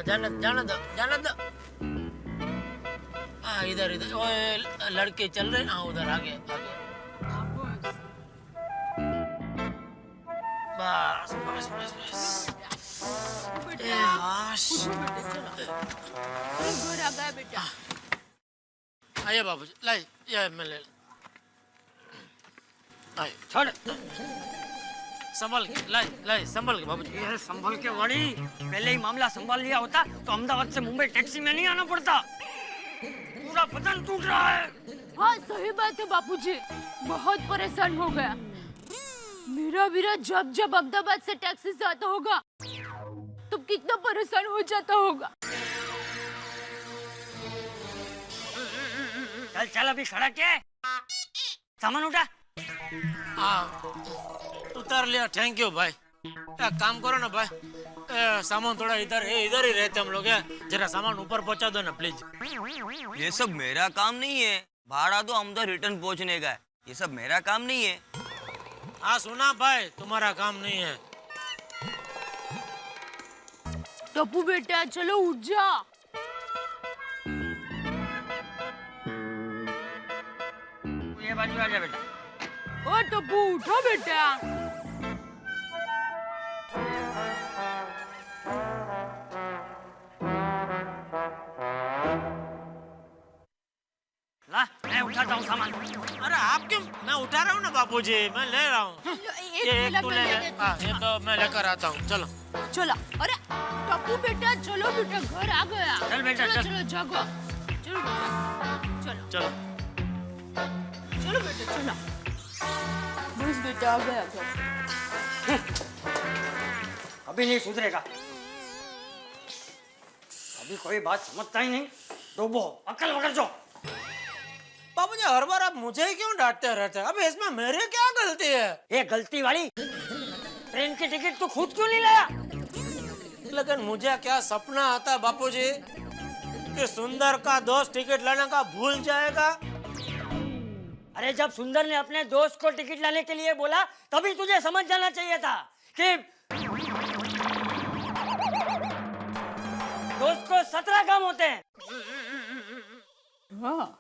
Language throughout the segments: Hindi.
जाने दो। हाँ इधर इधर, ओए लड़के चल रहे ना, उधर आगे आगे। बस बस बस बस। घर आ गया बेटा। आइए बाबूजी, लाई ये मैं ले। आइए छोड़। संभल के, लाई संभल के बाबूजी। ये संभल के वाली, पहले ही मामला संभाल लिया होता तो अहमदाबाद से मुंबई टैक्सी में नहीं आना पड़ता। पूरा बदन टूट रहा है। हाँ सही बात है बापूजी, बहुत परेशान हो गया। मेरा वीरा जब जब अहमदाबाद से टैक्सी से आता होगा तो कितना परेशान हो जाता होगा। चल चल, अभी खड़ा क्या है? सामान उठा। हाँ उतार लिया, थैंक यू भाई। एक काम करो ना भाई, सामान थोड़ा इधर ही रहते हम लोग है, जरा सामान ऊपर पहुंचा दो ना प्लीज। ये सब मेरा काम नहीं है, भाड़ा तो हम तो रिटर्न पहुंचने का है, ये सब मेरा काम नहीं है। हाँ सुना भाई, तुम्हारा काम नहीं है। टप्पू बेटा चलो उठ जा। ये बाजू आ जा बेटा। ओ टप्पू उठो बेटा। ला, मैं उठाता हूँ सामान। अरे आप क्यों? मैं उठा रहा हूँ ना बापूजी, मैं ले रहा हूँ। ये एक तू ले ले, हाँ ये तो मैं लेकर आता हूँ। चलो चलो। अरे टप्पू बेटा चलो बेटा, घर आ गया। चल बेटा, चलो चल। चलो जागो। चलो बेटा, चलो चलो चलो बेटा चलो। बस बेटा आ गया घर। अभी नहीं सुधरेगा। अभी कोई बात समझता ही नहीं। डूबो, अक्ल पकड़ जो। बाबूजी हर बार आप मुझे ही क्यों डांटते रहते हैं? अब इसमें मेरी क्या गलती है? ये गलती वाली, ट्रेन की टिकट तू खुद क्यों नहीं लाया? लेकिन मुझे क्या सपना आता है बापूजी कि सुंदर का दोस्त टिकट लाने का भूल जाएगा। अरे जब सुंदर ने अपने दोस्त को टिकट लाने के लिए बोला तभी तुझे समझ जाना चाहिए था कि दोस्त को 17 काम होते हैं। हाँ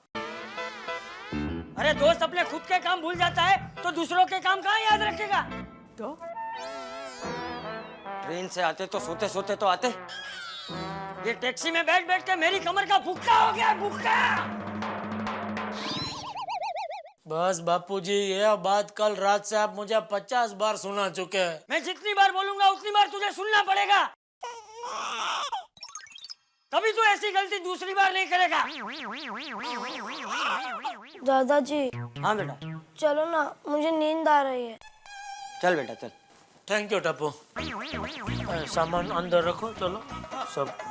अरे दोस्त अपने खुद के काम भूल जाता है तो दूसरों के काम कहाँ याद रखेगा? तो ट्रेन से आते तो सोते सोते तो आते, ये टैक्सी में बैठ बैठ के मेरी कमर का भुक्का हो गया, भुक्का। बस बापूजी ये बात कल रात से आप मुझे 50 बार सुना चुके हैं। मैं जितनी बार बोलूंगा उतनी बार तुझे सुनना पड़ेगा, तभी तू ऐसी गलती दूसरी बार नहीं करेगा। दादाजी हाँ बेटा, चलो ना, मुझे नींद आ रही है। चल बेटा चल। Thank you Tappu. सामान अंदर रखो, चलो सब रख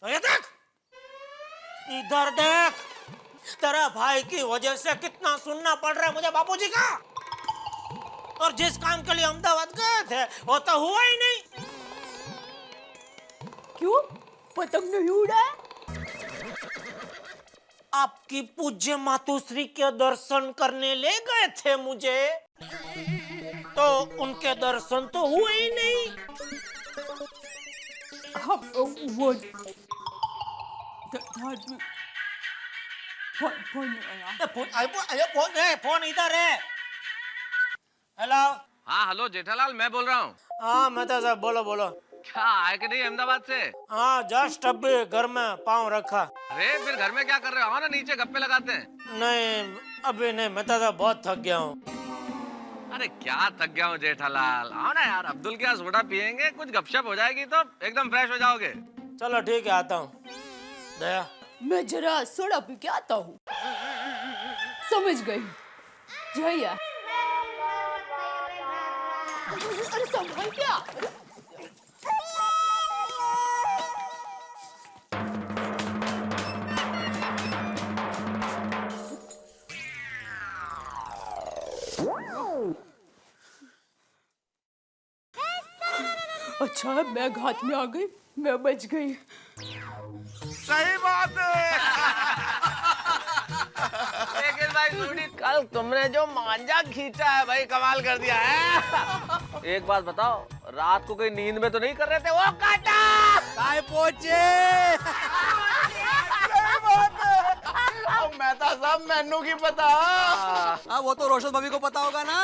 रख। ये देख, इधर देख, तेरा भाई की वजह से कितना सुनना पड़ रहा है मुझे बापूजी का। और जिस काम के लिए अहमदाबाद गए थे वो तो हुआ ही नहीं। क्यों पतंग नहीं उड़ा? आपकी पूज्य मातुश्री के दर्शन करने ले गए थे मुझे, तो उनके दर्शन तो हुए ही नहीं। वो फोन इधर है। हेलो। हाँ हेलो जेठालाल, मैं बोल रहा हूँ। हाँ मेहता साहब बोलो बोलो। क्या आए कि नहीं अहमदाबाद से? हाँ जस्ट अभी घर में पाँव रखा। अरे फिर घर में क्या कर रहे हो? आओ ना नीचे गप्पे लगाते हैं। नहीं अभी नहीं मेहता साहब, बहुत थक गया हूँ। अरे क्या थक गया हूँ जेठालाल, आओ ना यार, अब्दुल के यहाँ सोडा पियेंगे, कुछ गपशप हो जाएगी तो एकदम फ्रेश हो जाओगे। चलो ठीक है, आता हूँ। दया मैं जरा सोडा पी के आता हूँ। समझ गई जया। अरे संभाल क्या? अच्छा बैग हाथ में आ गई, मैं बच गई। सही बात है। लेकिन भाई कल तुमने जो मांझा खींचा है भाई, कमाल कर दिया है। एक बात बताओ, रात को कोई नींद में तो नहीं कर रहे थे? वो काटा काय पहुंचे मेहता साहब, मैनू की पता। हाँ वो तो रोशन भाभी को पता होगा ना।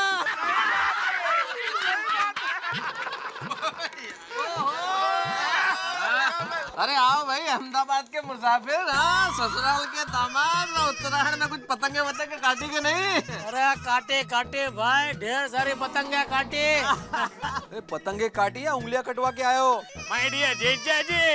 अरे आओ भाई, अहमदाबाद के मुसाफिर। हाँ, ससुराल के दामाद। उत्तरायण में कुछ पतंगे वतंगे काटी के नहीं? अरे काटे काटे भाई, ढेर सारी पतंगे काटी। पतंगे काटी या उंगलियां कटवा के आए हो? माय डियर जीजा जी।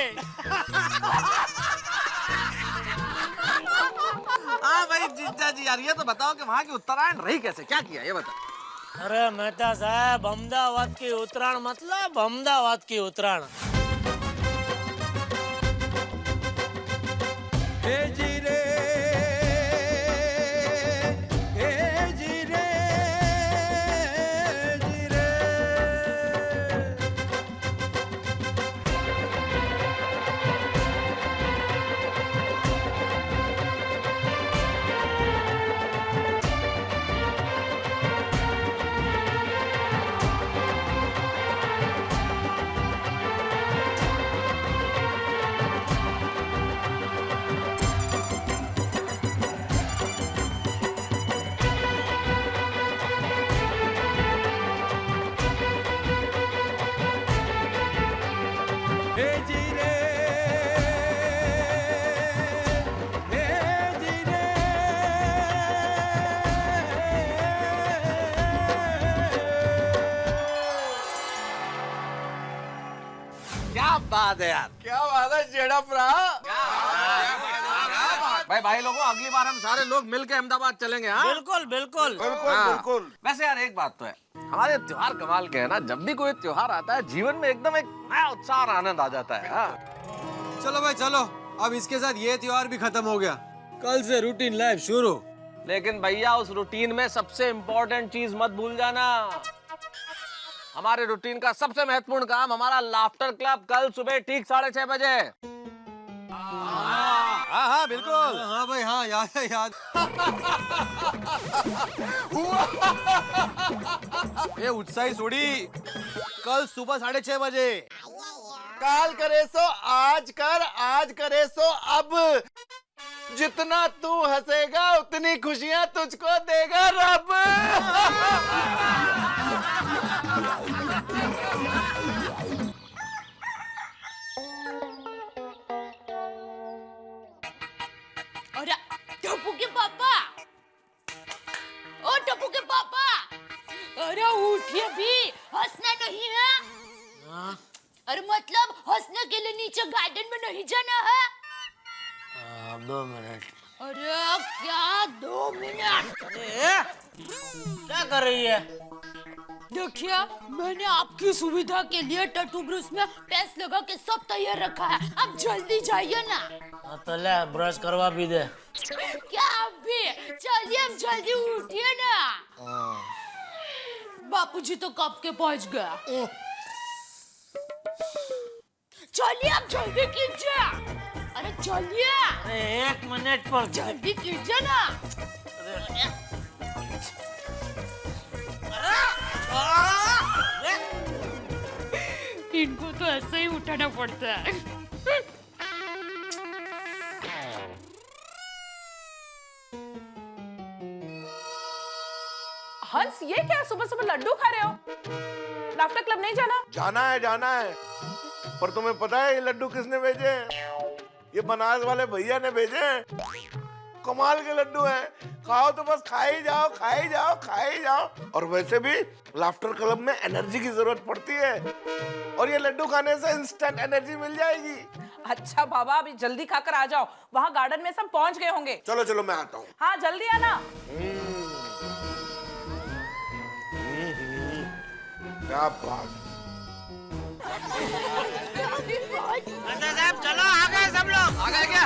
हाँ भाई जीजा जी, यार ये तो बताओ कि वहाँ की उत्तरायण रही कैसे, क्या किया ये बताओ। अरे मेहता साहब, अहमदाबाद की उत्तरायण मतलब अहमदाबाद की उत्तरायण। क्या बात है यार, क्या बात है जेड़ा भरा। भाई लोगों, अगली बार हम सारे लोग मिलके अहमदाबाद चलेंगे। हाँ बिल्कुल बिल्कुल बिल्कुल। वैसे यार एक बात तो है, हमारे त्योहार कमाल के है ना। जब भी कोई त्योहार आता है, जीवन में एकदम एक नया उत्साह और आनंद आ जाता है। हाँ। चलो भाई चलो, अब इसके साथ ये त्योहार भी खत्म हो गया। कल से रूटीन लाइफ शुरू। लेकिन भैया, उस रूटीन में सबसे इम्पोर्टेंट चीज मत भूल जाना। हमारे रूटीन का सबसे महत्वपूर्ण काम, हमारा लाफ्टर क्लब कल सुबह ठीक 6:30 बजे। हाँ हाँ बिल्कुल। हाँ भाई हाँ, याद है याद। ये उत्साही सोड़ी, कल सुबह 6:30 बजे। काल करे सो आज कर, आज करे सो अब। जितना तू हंसेगा उतनी खुशियां तुझको देगा रब। अरे टप्पू के पापा, ओ टप्पू के पापा, अरे उठिए भी, हंसना नहीं है। अरे मतलब हंसने के लिए नीचे गार्डन में नहीं जाना है। 2 मिनट। अरे क्या 2 मिनट? अरे क्या कर रही है? देखिए, मैंने आपकी सुविधा के लिए टैटू ब्रश में पेस्ट लगा के सब तैयार रखा है। आप जल्दी जाइए ना। तो ले ब्रश करवा भी दे। क्या अभी? चलिए अब जल्दी उठिए ना। बापूजी तो कब के पहुंच गया। चलिए अब जल्दी कीजिए। अरे चलिए। अरे 1 मिनट पर जल्दी कीजिए ना। इनको तो ऐसे ही उठाना पड़ता है। हंस, ये क्या सुबह सुबह लड्डू खा रहे हो? लाफ्टर क्लब नहीं जाना? जाना है। पर तुम्हें पता है ये लड्डू किसने भेजे? ये बनारस वाले भैया ने भेजे। कमाल के लड्डू हैं। खाओ तो बस खाई जाओ, खाई जाओ, खाई जाओ। और वैसे भी लाफ्टर क्लब में एनर्जी की जरूरत पड़ती है, और ये लड्डू खाने से इंस्टेंट एनर्जी मिल जाएगी। अच्छा बाबा, अभी जल्दी खाकर आ जाओ, वहाँ गार्डन में सब पहुँच गए होंगे। चलो चलो मैं आता हूँ। हाँ जल्दी आना। क्या बात। साहब चलो, आ गए सब लोग। आ गए क्या?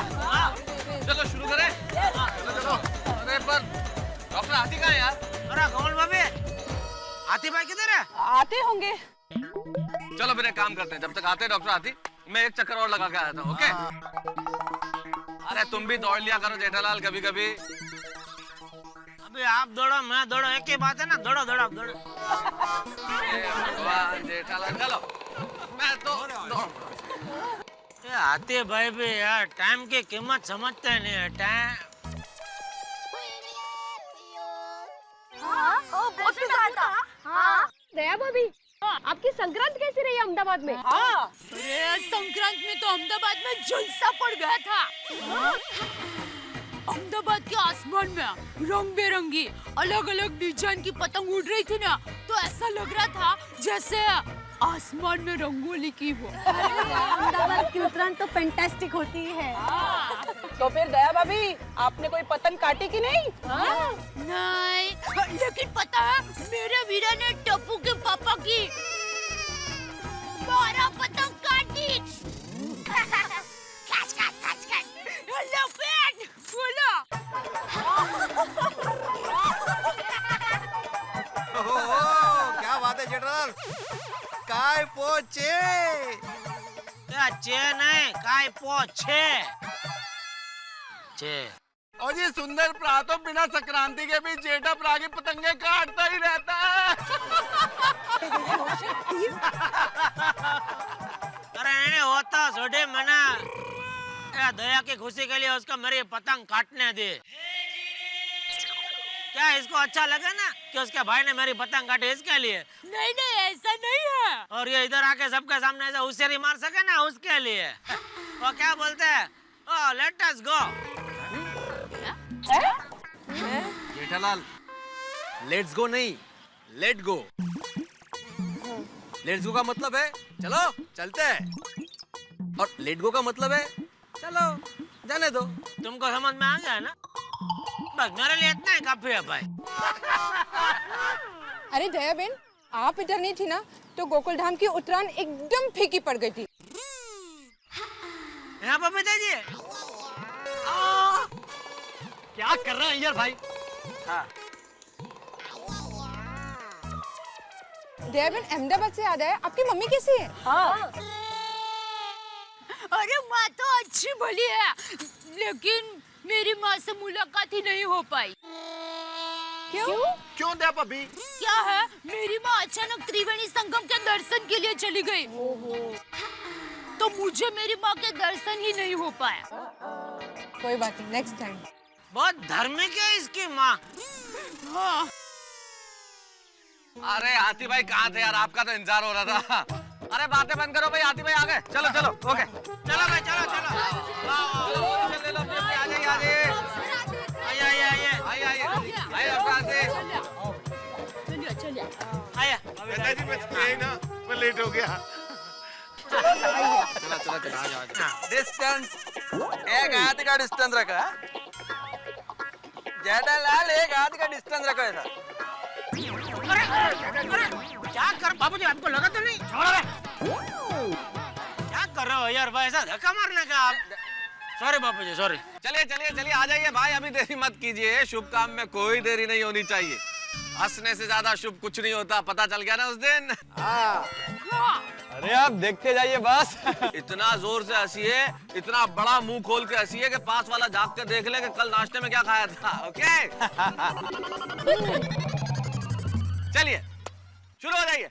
चलो शुरू करें। चलो। अरे पर डॉक्टर हाथी कहाँ है यार? अरे कौन भाभी? हाथी भाई किधर है? आते होंगे। चलो फिर एक काम करते हैं, जब तक आते हैं डॉक्टर हाथी, मैं एक चक्कर और लगा के आया था। ओके? अरे तुम भी दौड़ लिया करो जेठालाल कभी कभी। अभी आप दौड़ो मैं दौड़ो एक ही बात है ना, दौड़ो दौड़ो आप दौड़ो। भगवान जेठालाल चलो, मैं तो ये आते भाई भी यार टाइम की कीमत समझते नहीं है। टाइम दया भाभी, आपकी संक्रांत कैसी रही अहमदाबाद में? अरे संक्रांत में तो अहमदाबाद में जलसा पड़ गया था। अहमदाबाद के आसमान में रंग बेरंगी अलग अलग डिजाइन की पतंग उड़ रही थी ना, तो ऐसा लग रहा था जैसे आसमान में रंगोली की हो। अहमदाबाद की उत्तरायण तो फैंटास्टिक होती है। तो फिर दया भाभी, आपने कोई पतंग काटी कि नहीं? नहीं, लेकिन पता है मेरे वीरा ने टप्पू के पापा की 12 पतंग काटी। खच खच खच खच, लपेट बोला। क्या बात है जेठालाल, काय पोचे। चे नहीं काय पोछे चे। और ये सुंदर प्रा तो बिना संक्रांति के भी जेठा प्रा की पतंगे काटता ही रहता है। अरे नहीं होता सोडे मना, दया की खुशी के लिए उसको मेरी पतंग काटने दे। क्या इसको अच्छा लगा ना कि उसके भाई ने मेरी पतंग काटी इसके लिए? नहीं नहीं ऐसा नहीं है। और ये इधर आके सबके सामने ऐसा उसेरी मार सके ना उसके लिए। वो क्या बोलते हैं? Oh let us go. Jethalal let's go नहीं, लेट गो। लेट्स गो का मतलब है चलो चलते हैं, और लेट गो का मतलब है चलो जाने दो। तुमको समझ में आ गया ना? बस मेरे लिए इतना ही काफी है भाई। अरे दया बेन, आप इधर नहीं थी ना तो गोकुल धाम की उत्तरायण एकदम फीकी पड़ गई थी। यहाँ पर पिताजी क्या कर रहे हैं यार भाई? दया बेन, अहमदाबाद से याद आया, आपकी मम्मी कैसी है? अरे माँ तो अच्छी भली है, लेकिन मेरी माँ से मुलाकात ही नहीं हो पाई। क्यों दया भाभी? क्या है, मेरी माँ अचानक त्रिवेणी संगम के दर्शन के लिए चली गई, तो मुझे मेरी माँ के दर्शन ही नहीं हो पाया। कोई बात नहीं, नेक्स्ट टाइम। बहुत धार्मिक है इसकी माँ। हाँ। अरे हाथी भाई कहाँ थे यार, आपका तो इंतजार हो रहा था। अरे बातें बंद करो भाई, हाथी भाई आ गए। चलो चलो ओके, चलो भाई चलो चलो। ले लो आ जाइए आ जाइए आइए आइए आइए आइए आइए आइए अपना से चलिए चलिए। आइए। पिताजी मैं यही ना, मैं लेट हो गया। चला चला चला आ जाओ। डिस्टेंस एक हाथ का डिस्टेंस रखा है जेठालाल, एक हाथ का डिस्टेंस रखो ऐसा। अरे क्या कर बाबूजी, आपको लगा तो नहीं? क्या कर रहे हो यार भाई, ऐसा धक्का मारने का आप? सॉरी बाबूजी सॉरी। चलिए चलिए चलिए आ जाइए भाई, अभी देरी मत कीजिए, शुभ काम में कोई देरी नहीं होनी चाहिए। हंसने से ज्यादा शुभ कुछ नहीं होता, पता चल गया ना उस दिन। अरे आप देखते जाइए बस। इतना जोर से हंसिए, इतना बड़ा मुंह खोल के हंसिए कि पास वाला जाग के देख ले कि कल नाश्ते में क्या खाया था। ओके चलिए शुरू हो जाइए।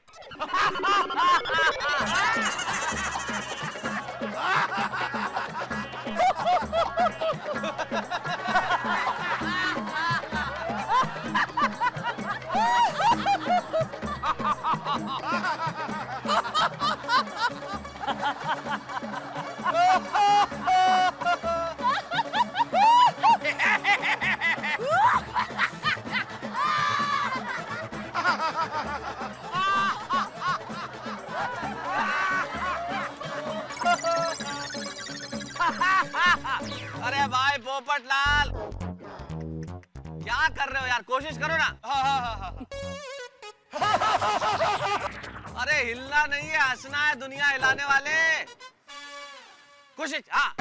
अरे भाई पोपट लाल क्या कर रहे हो यार, कोशिश करो ना। अरे हिलना नहीं है, हंसना है, दुनिया हिलाने वाले। कोशिश हाँ।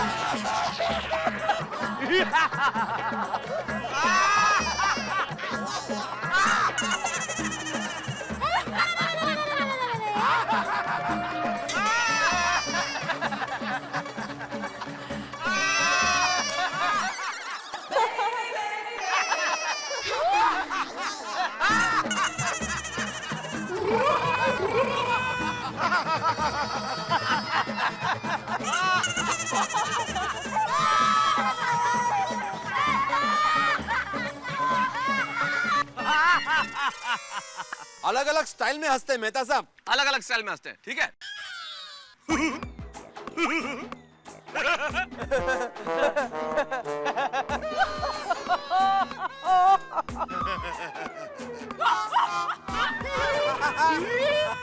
अलग अलग स्टाइल में हंसते हैं मेहता साहब। अलग अलग स्टाइल में हंसते हैं, ठीक है?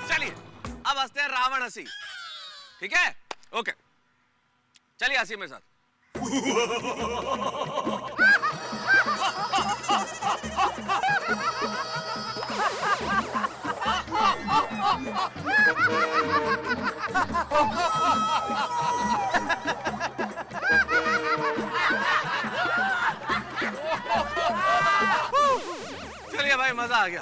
चलिए अब हंसते हैं रावण हंसी, ठीक है? ओके, चलिए हंसी मेरे साथ। चलिए भाई, मजा आ गया।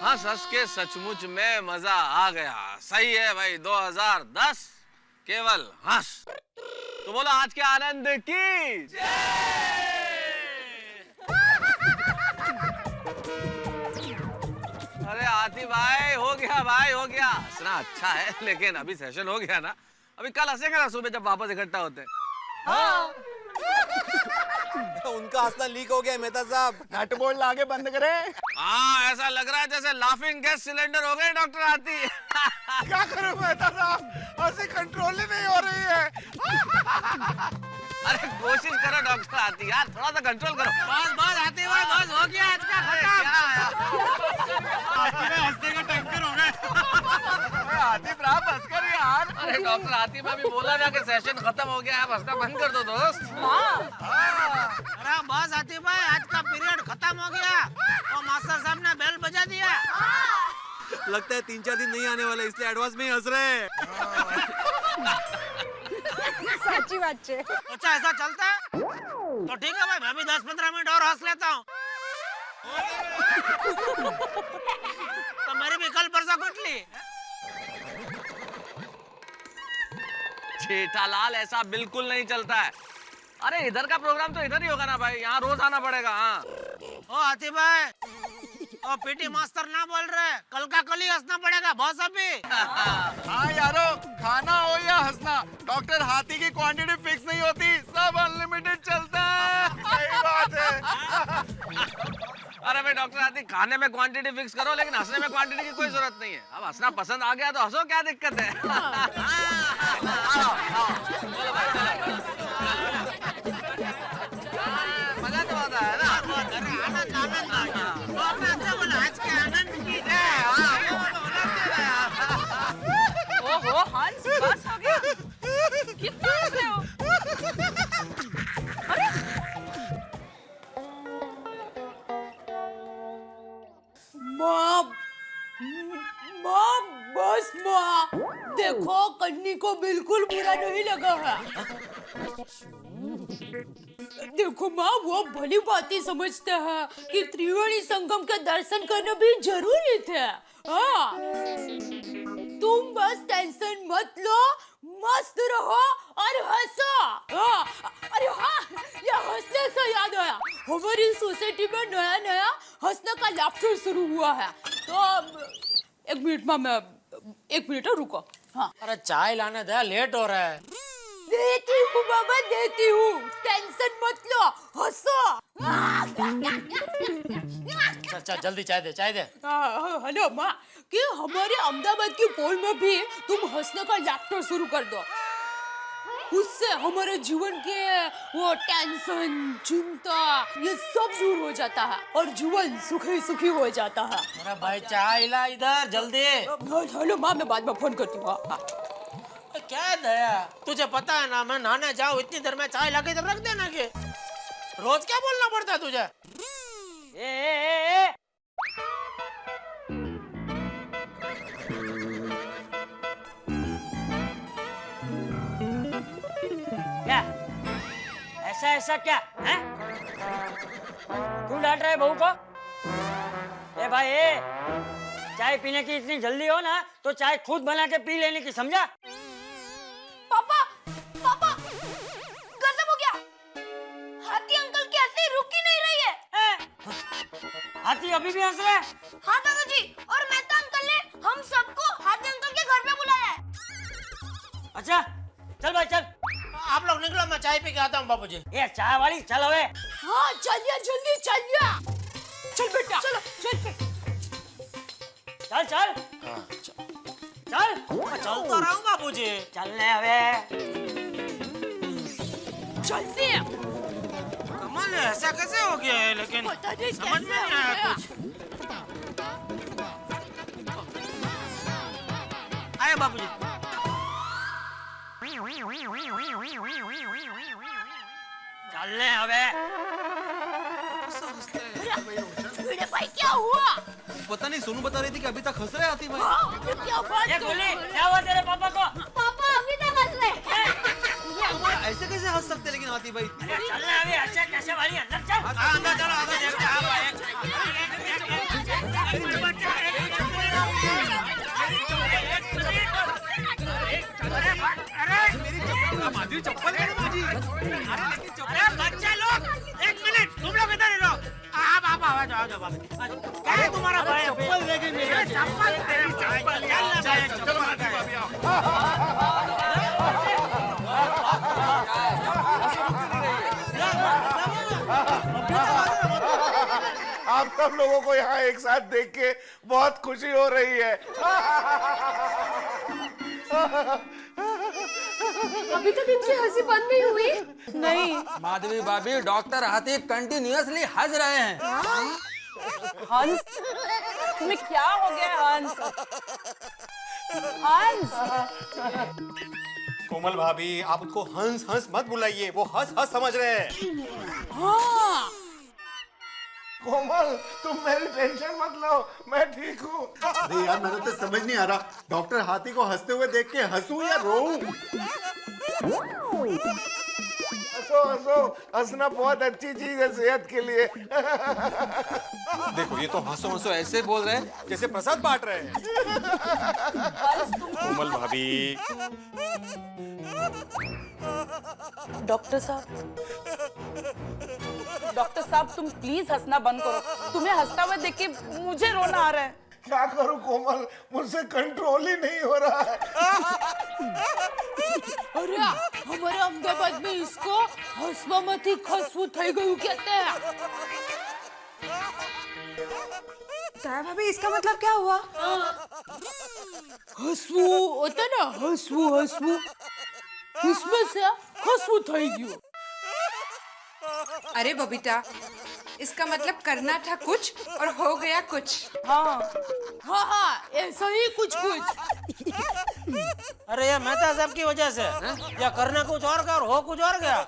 हंस हंस के सचमुच में मजा आ गया। सही है भाई, 2010 केवल हंस। तो बोलो आज के आनंद की अरे आती भाई, हो गया भाई, हो गया। हंसना अच्छा है, लेकिन अभी सेशन हो गया ना, अभी कल हंसेंगे ना सुबह जब वापस इकट्ठा होते हैं। हाँ। उनका हंसना लीक हो गया मेहता साहब, नट बोल्ट आगे बंद करें। हाँ, ऐसा लग रहा है जैसे लाफिंग गैस सिलेंडर हो गए डॉक्टर आती। क्या करूं मेहता साहब, हंसी कंट्रोल ही नहीं हो रही है। अरे कोशिश करो डॉक्टर आती यार, थोड़ा सा कंट्रोल करो। बस बस आती हुई, बस हो गया आज का खत्म। हंसने का टक्कर हो गए। आतिफ राम हंस कर यार। अरे डॉक्टर आतिफ में भी बोला ना कि सेशन खत्म हो गया, आप हंसना बंद कर दो दोस्त। अरे बस आती भाई, आज का पीरियड खत्म हो गया और मास्टर साहब ने बेल बजा दिया। लगता है 3-4 दिन नहीं आने वाले, इसलिए एडवांस में ही हंस रहे हैं। સાચી વાત છે। अच्छा ऐसा चलता है तो ठीक है भाई, मैं भी 10-15 मिनट और हंस लेता हूँ। तो मेरी भी कल परसों कुटली। जेठालाल ऐसा बिल्कुल नहीं चलता है। अरे इधर का प्रोग्राम तो इधर ही होगा ना भाई, यहाँ रोज आना पड़ेगा। हाँ ओ आती भाई, ओ पीटी मास्टर ना बोल रहे, कल का कल ही हंसना पड़ेगा बॉस अभी। हाँ यारो, खाना हो या हंसना, डॉक्टर हाथी की क्वांटिटी फिक्स नहीं होती, सब अनलिमिटेड चलता है। सही बात है। अरे भाई डॉक्टर आती, खाने में क्वांटिटी फिक्स करो, लेकिन हंसने में क्वांटिटी की कोई जरूरत नहीं है। अब हंसना पसंद आ गया तो हंसो, क्या दिक्कत है? मजा तो आता है ना। आनंद आनंद आ गया। तो आपने अच्छा बोला, आज के आनंद की जय। ओहो हंस, बस हो गया। कितना हंस रहे हो? माँ बस माँ, देखो कन्नी को बिल्कुल बुरा नहीं लगा है। देखो माँ, वो भली बातें समझता है कि त्रिवेणी संगम के दर्शन करना भी जरूरी थे। हाँ, तुम बस टेंशन मत लो, मस्त रहो और हंसो। हाँ, अरे हाँ, ये हंसने से याद आया, हमारी सोसाइटी में नया नया हंसने का लाफ्टर शुरू हुआ है। तो एक मिनट माँ, मैं 1 मिनट रुको। हाँ, अरे चाय लाने दे, लेट हो रहा है। देती हूँ बाबा, देती हूँ, टेंशन मत लो, हंसो। अच्छा जल्दी चाय दे, चाय दे। हेलो माँ, कि हमारे अहमदाबाद की पोल में भी तुम हंसने का लाफ्टर शुरू कर दो। उससे हमारे जीवन के वो टेंशन, चिंता, ये सब दूर हो जाता है और जीवन सुखी सुखी हो जाता है। अरे भाई चाय ला इधर जल्दी। हेलो माँ, मैं बाद में फोन करती हूँ। क्या दया, तुझे पता है ना, मैं नहाने जाऊँ इतनी देर में चाय लाके इधर रख देना। के रोज क्या बोलना पड़ता है तुझे? क्या ऐसा ऐसा क्या है? क्यों डांट रहे बहू को? ए भाई ए, चाय पीने की इतनी जल्दी हो ना तो चाय खुद बना के पी लेने की, समझा? पापा, पापा, गजब हो गया। हाथी अंकल की हंसी रुक ही नहीं रही है। हाथी अभी भी हंस रहे हैं? हाँ दादाजी, और मेहता अंकल ने हम सबको हाथी अंकल के घर पे बुलाया है। अच्छा चल भाई चल। आप लोग निकलो, मैं चाय पी के आता हूँ बाबूजी। ये चाय वाली चल हवे। हाँ चलिए जल्दी चलिए। चल बेटा चलो चल चल चल चल मैं चल तो रहा हूँ बाबूजी। चलने हवे। जल्दी। कमाल है, ऐसा कैसे हो गया है? लेकिन पता नहीं समझ में कैसे नहीं आया हो गया। कुछ। आए बाबूजी। चलने हवे। भिड़े भाई क्या हुआ? पता नहीं, सोनू बता रही थी कि अभी तक हंस रहे आती भाई। हाँ, ये क्या बात ये कर गोली रहे हो? क्या हुआ तेरे पापा को? पापा अभी तक हंस रहे। ऐसे कैसे हंस सकते लेकिन आती भाई? अरे चलने हवे, अच्छा कैसे वाली अंदर चल। अंदर चलो, अंदर देखते हैं। आप आए। अरे बच्चे लोग, एक मिनट, तुम लोग इधर ही रहो। आप आ जाओ बाबूजी। क्या है तुम्हारा भाई? चप्पल लेके मेरे चप्पल। आप सब लोगों को यहाँ एक साथ देख के बहुत खुशी हो रही है। अभी तक इनकी हंसी बंद नहीं हुई। नहीं माधवी भाभी, डॉक्टर हाथी कंटिन्यूअसली हंस रहे हैं। हंस, तुम्हें क्या हो गया हंस? हंस कोमल भाभी, आप उसको हंस हंस मत बुलाइए, वो हंस हंस समझ रहे हैं। हाँ कोमल, तुम मेरी टेंशन मत लो, मैं ठीक हूँ। अरे यार, मेरे तो समझ नहीं आ रहा, डॉक्टर हाथी को हंसते हुए देख के हंसूं या रोऊं? हंसो हंसो, हंसना बहुत अच्छी चीज है सेहत के लिए। देखो, ये तो हंसो हंसो ऐसे बोल रहे हैं जैसे प्रसाद बांट रहे हैं। कोमल भाभी, डॉक्टर साहब तुम प्लीज हंसना बंद करो। तुम्हें हंसता हुआ देख के मुझे रोना आ रहा है। क्या करूँ कोमल, मुझसे कंट्रोल ही नहीं हो रहा है। अरे हमारे अहमदाबाद में इसको हंसवाમાંથી ખસવું થઈ ગયું कहते हैं। ताया भाभी, इसका मतलब क्या हुआ? हंसવું होता ना, हंसવું हंसવું, उसमें से हंसવું થઈ गયું। अरे बबीता, इसका मतलब करना था कुछ और हो गया कुछ। हाँ हाँ हाँ ऐसा ही कुछ कुछ। अरे ये मेहता साहब की वजह से या करना कुछ और का और हो कुछ और गया।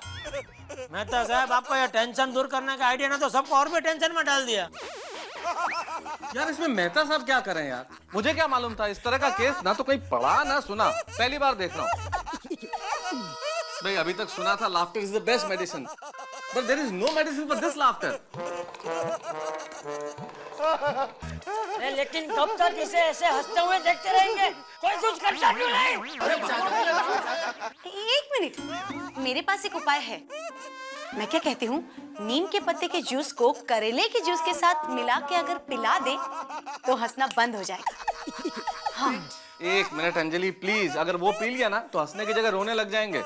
मेहता साहब, आपका ये टेंशन दूर करने का आइडिया ना तो सबको और भी टेंशन में डाल दिया। यार, इसमें मेहता साहब क्या करें यार? मुझे क्या मालूम था? इस तरह का केस ना तो कहीं पढ़ा ना सुना, पहली बार देख रहा हूँ। भाई, अभी तक सुना था laughter is the best medicine, but there is no medicine for this laughter. लेकिन कब तक इसे ऐसे हंसते हुए देखते रहेंगे? कोई कुछ करता क्यों नहीं? एक मिनट, मेरे पास एक उपाय है। मैं क्या कहती हूँ, नीम के पत्ते के जूस को करेले के जूस के साथ मिला के अगर पिला दे तो हंसना बंद हो जाएगा। हाँ। एक मिनट अंजलि प्लीज, अगर वो पी लिया ना तो हंसने की जगह रोने लग जाएंगे।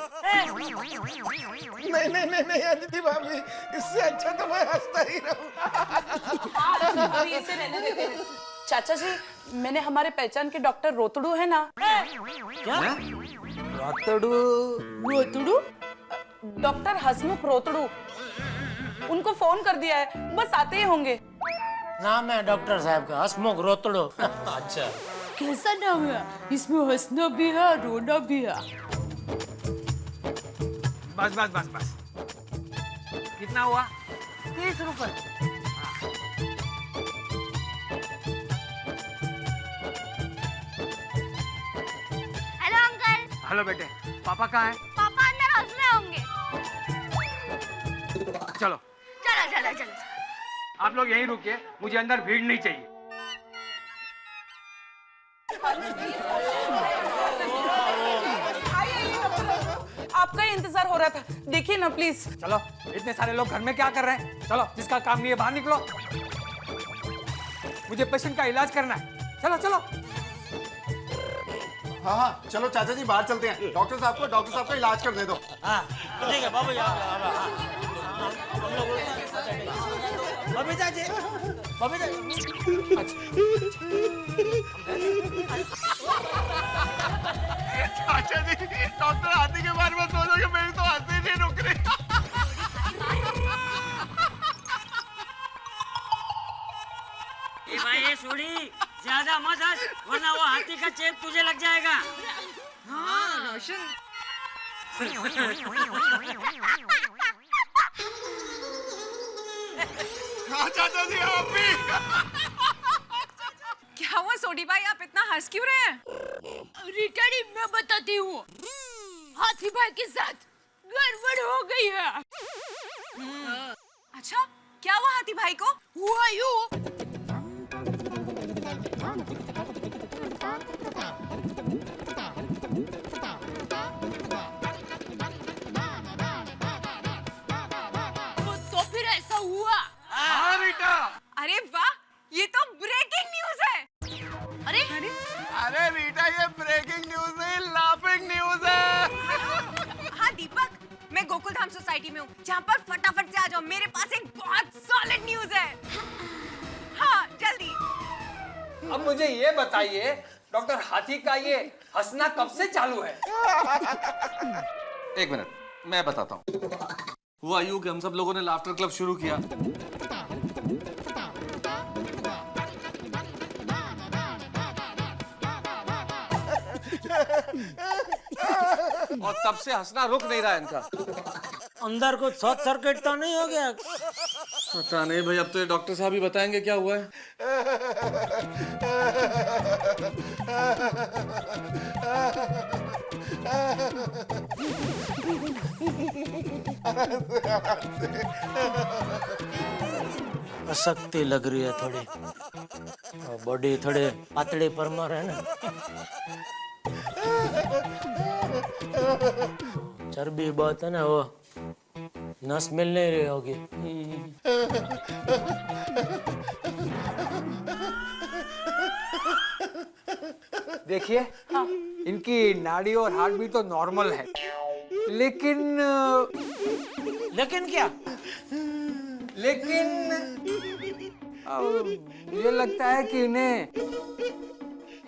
नहीं नहीं नहीं नहीं अदिति भाभी, इससे अच्छा तो मैं हंसता ही रहूं। इसे रहने देते हैं। चाचा जी, मैंने हमारे पहचान के डॉक्टर रोतड़ू है ना? क्या? रोतड़ू? डॉक्टर हसमुख रोतड़ू, उनको फोन कर दिया है, बस आते ही होंगे। नाम है डॉक्टर साहब का, हसमुख रोतड़ो। अच्छा, कैसा नाम है? इसमें हंसना भी है, रोना भी है। बस बस बस बस। कितना हुआ? 30 रुपए। Hello uncle. हेलो बेटे, पापा कहाँ है? पापा अंदर हाउस में होंगे। चलो चलो चलो चलो। आप लोग यहीं रुकिए, मुझे अंदर भीड़ नहीं चाहिए। आपका ही इंतजार हो रहा था, देखिए ना प्लीज। चलो, इतने सारे लोग घर में क्या कर रहे हैं? चलो, जिसका काम नहीं है बाहर निकलो। मुझे पेशेंट का इलाज करना है। चलो चलो। हाँ हाँ चलो चाचा जी बाहर चलते हैं, डॉक्टर साहब का इलाज करने दो। हाँ ठीक है बाबू जी हम लोग बबीता जी चाचा जी डॉक्टर हाथी के बारे में सोचोगे, मेरी तो हंसी नहीं रुक रही। ए भाई ये सोड़ी ज्यादा मत हंस वरना वो हाथी का चेप तुझे लग जाएगा। हाँ चाचा जी आप भी। क्या हुआ सोडी भाई, आप इतना हंस क्यों रहे हैं? रिटाड़ी मैं बताती हूँ, हाथी भाई के साथ गड़बड़ हो गई है। अच्छा क्या हुआ हाथी भाई को? हुआ यूं, तो फिर ऐसा हुआ। हाँ रीटा। अरे वाह, ये तो ब्रेकिंग न्यूज है। अरे अरे रीटा ये ब्रेकिंग न्यूज नहीं, लाफिंग न्यूज है। हाँ दीपक, मैं गोकुल धाम सोसाइटी में हूँ, जहाँ पर फटाफट से आ जाओ, मेरे पास एक बहुत सॉलिड न्यूज है। हाँ जल्दी। अब मुझे ये बताइए, डॉक्टर हाथी का ये हंसना कब से चालू है? एक मिनट मैं बताता हूँ। हुआ यूं कि हम सब लोगों ने लाफ्टर क्लब शुरू किया। और तब से हंसना रुक नहीं रहा इनका। अंदर कुछ शॉर्ट सर्किट तो नहीं हो गया? पता नहीं भाई, अब तो ये डॉक्टर साहब ही बताएंगे क्या हुआ है। शक्ति लग रही है थोड़ी, और बॉडी थोड़े पातड़ी परमार है ना, चर्बी बहुत है ना, वो नस मिल नहीं रही होगी। देखिए, इनकी नाड़ी और हार्ट बीट तो नॉर्मल है, लेकिन क्या? मुझे लगता है कि इन्हें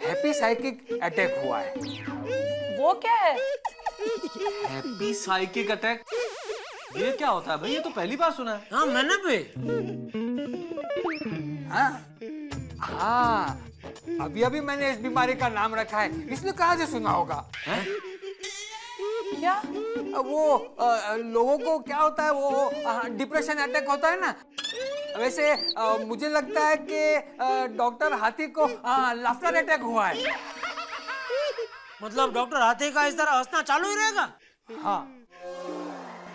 हैप्पी साइकिक अटैक हुआ है। वो क्या है? Happy psychic attack? ये क्या होता है भाई, ये तो पहली बार सुना है। हाँ मैंने भी। हाँ अभी अभी मैंने इस बीमारी का नाम रखा है, इसलिए कहाँ से सुना होगा? क्या? वो लोगों को क्या होता है, वो डिप्रेशन अटैक होता है ना, वैसे मुझे लगता है कि डॉक्टर हाथी को लाफ्टर अटैक हुआ है। मतलब डॉक्टर हाथी का इस तरह हंसना चालू ही रहेगा? हाँ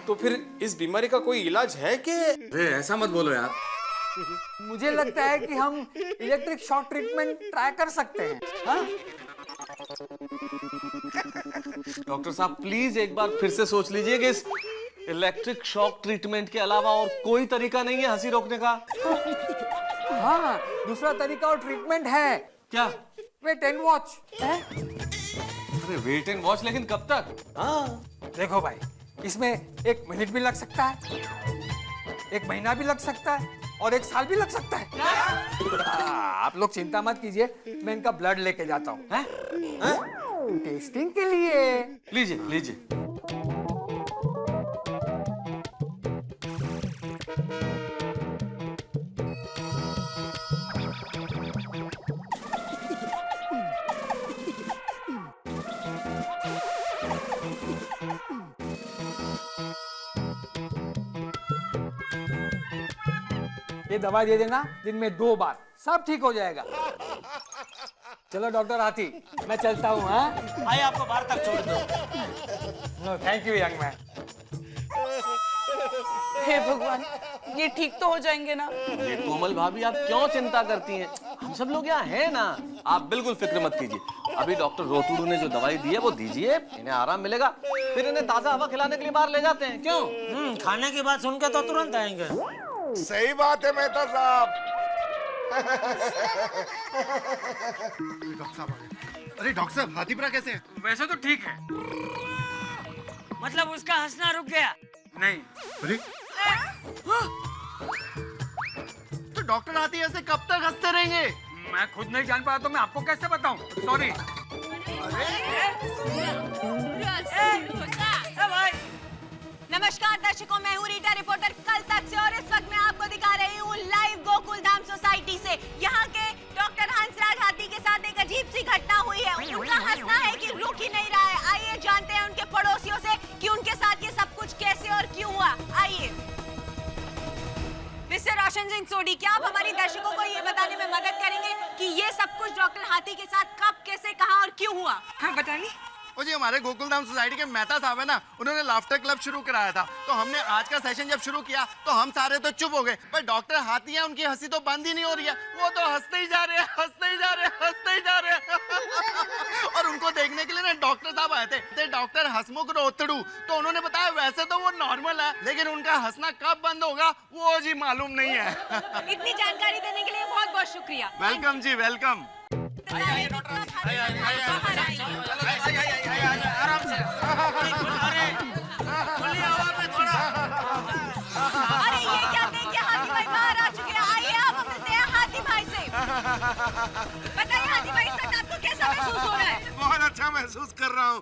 तो फिर इस बीमारी का कोई इलाज है कि? अरे ऐसा मत बोलो यार। मुझे लगता है कि हम इलेक्ट्रिक शॉक ट्रीटमेंट ट्राई कर सकते हैं। हाँ? डॉक्टर साहब प्लीज एक बार फिर से सोच लीजिए कि इस इलेक्ट्रिक शॉक ट्रीटमेंट के अलावा और कोई तरीका नहीं है हंसी रोकने का। हाँ दूसरा तरीका और ट्रीटमेंट है। क्या? Wait and watch. अरे वेट एंड वॉच, लेकिन कब तक? हाँ देखो भाई, इसमें 1 मिनट भी लग सकता है, 1 महीना भी लग सकता है, और 1 साल भी लग सकता है। आप लोग चिंता मत कीजिए, मैं इनका ब्लड लेके जाता हूँ टेस्टिंग के लिए। लीजिए लीजिए। ये दवा दे देना दिन में 2 बार, सब ठीक हो जाएगा। चलो डॉक्टर हाथी, मैं चलता हूँ। हाँ आइए आपको बाहर तक छोड़ दो। No thank you young man. हे भगवान, ये ठीक तो हो जाएंगे ना? ये कोमल भाभी आप क्यों चिंता करती हैं? हम सब लोग यहाँ हैं ना, आप बिल्कुल फिक्र मत कीजिए। अभी डॉक्टर रोतुडू ने जो दवाई दी है वो दीजिए, इन्हें आराम मिलेगा, फिर इन्हें ताजा हवा खिलाने के लिए बाहर ले जाते हैं। क्यों? खाने की बात सुन के तो तुरंत आएंगे। सही बात है मेहता साहब। अरे डॉक्टर साहब हाथीपुरा कैसे है? वैसे तो ठीक है। मतलब उसका हंसना रुक गया? नहीं। अरे तो डॉक्टर हाथी ऐसे कब तक हंसते रहेंगे? मैं खुद नहीं जान पाया तो मैं आपको कैसे बताऊं? सॉरी। भाई नमस्कार दर्शकों, मैं हूँ रीटा रिपोर्टर कल तक से, और इस वक्त मैं आपको दिखा रही हूँ लाइव गोकुल धाम सोसाइटी से। यहाँ के डॉक्टर हंसराज हाथी के साथ एक अजीब सी घटना हुई है। उनका हंसना है कि रुक ही नहीं रहा है। आइए जानते हैं उनके पड़ोसियों से कि उनके साथ ये सब कुछ कैसे और क्यों हुआ। आइए मिस्टर रोशन सिंह सोडी, क्या आप हमारी दर्शकों को ये बताने में मदद करेंगे कि ये सब कुछ डॉक्टर हाथी के साथ कब, कैसे, कहाँ और क्यों हुआ? हाँ बताइए। ओ जी, हमारे गोकुल धाम सोसाइटी के मेहता साहब है ना, उन्होंने लाफ्टर क्लब शुरू कराया था। तो हमने आज का सेशन जब शुरू किया तो हम सारे तो चुप हो गए, पर डॉक्टर हाथी है, उनकी हंसी तो बंद ही नहीं हो रही है। वो तो हंसते ही जा रहे हैं, हंसते ही जा रहे हैं, हंसते ही जा रहे हैं। और उनको देखने के लिए ना डॉक्टर साहब आए थे, डॉक्टर हसमुख रोतड़ू। तो उन्होंने बताया वैसे तो वो नॉर्मल है, लेकिन उनका हंसना कब बंद होगा वो जी मालूम नहीं है। इतनी जानकारी देने के लिए बहुत बहुत शुक्रिया। वेलकम जी, वेलकम। आराम से। अरे खुली हवा में थोड़ा। अरे ये क्या, देखिए हाथी भाई बाहर आ चुके हैं। आइए आप मिलते हैं हाथी भाई से। बताइए हाथी भाई, इस वक्त आपको कैसा महसूस हो रहा है? बहुत अच्छा महसूस कर रहा हूँ।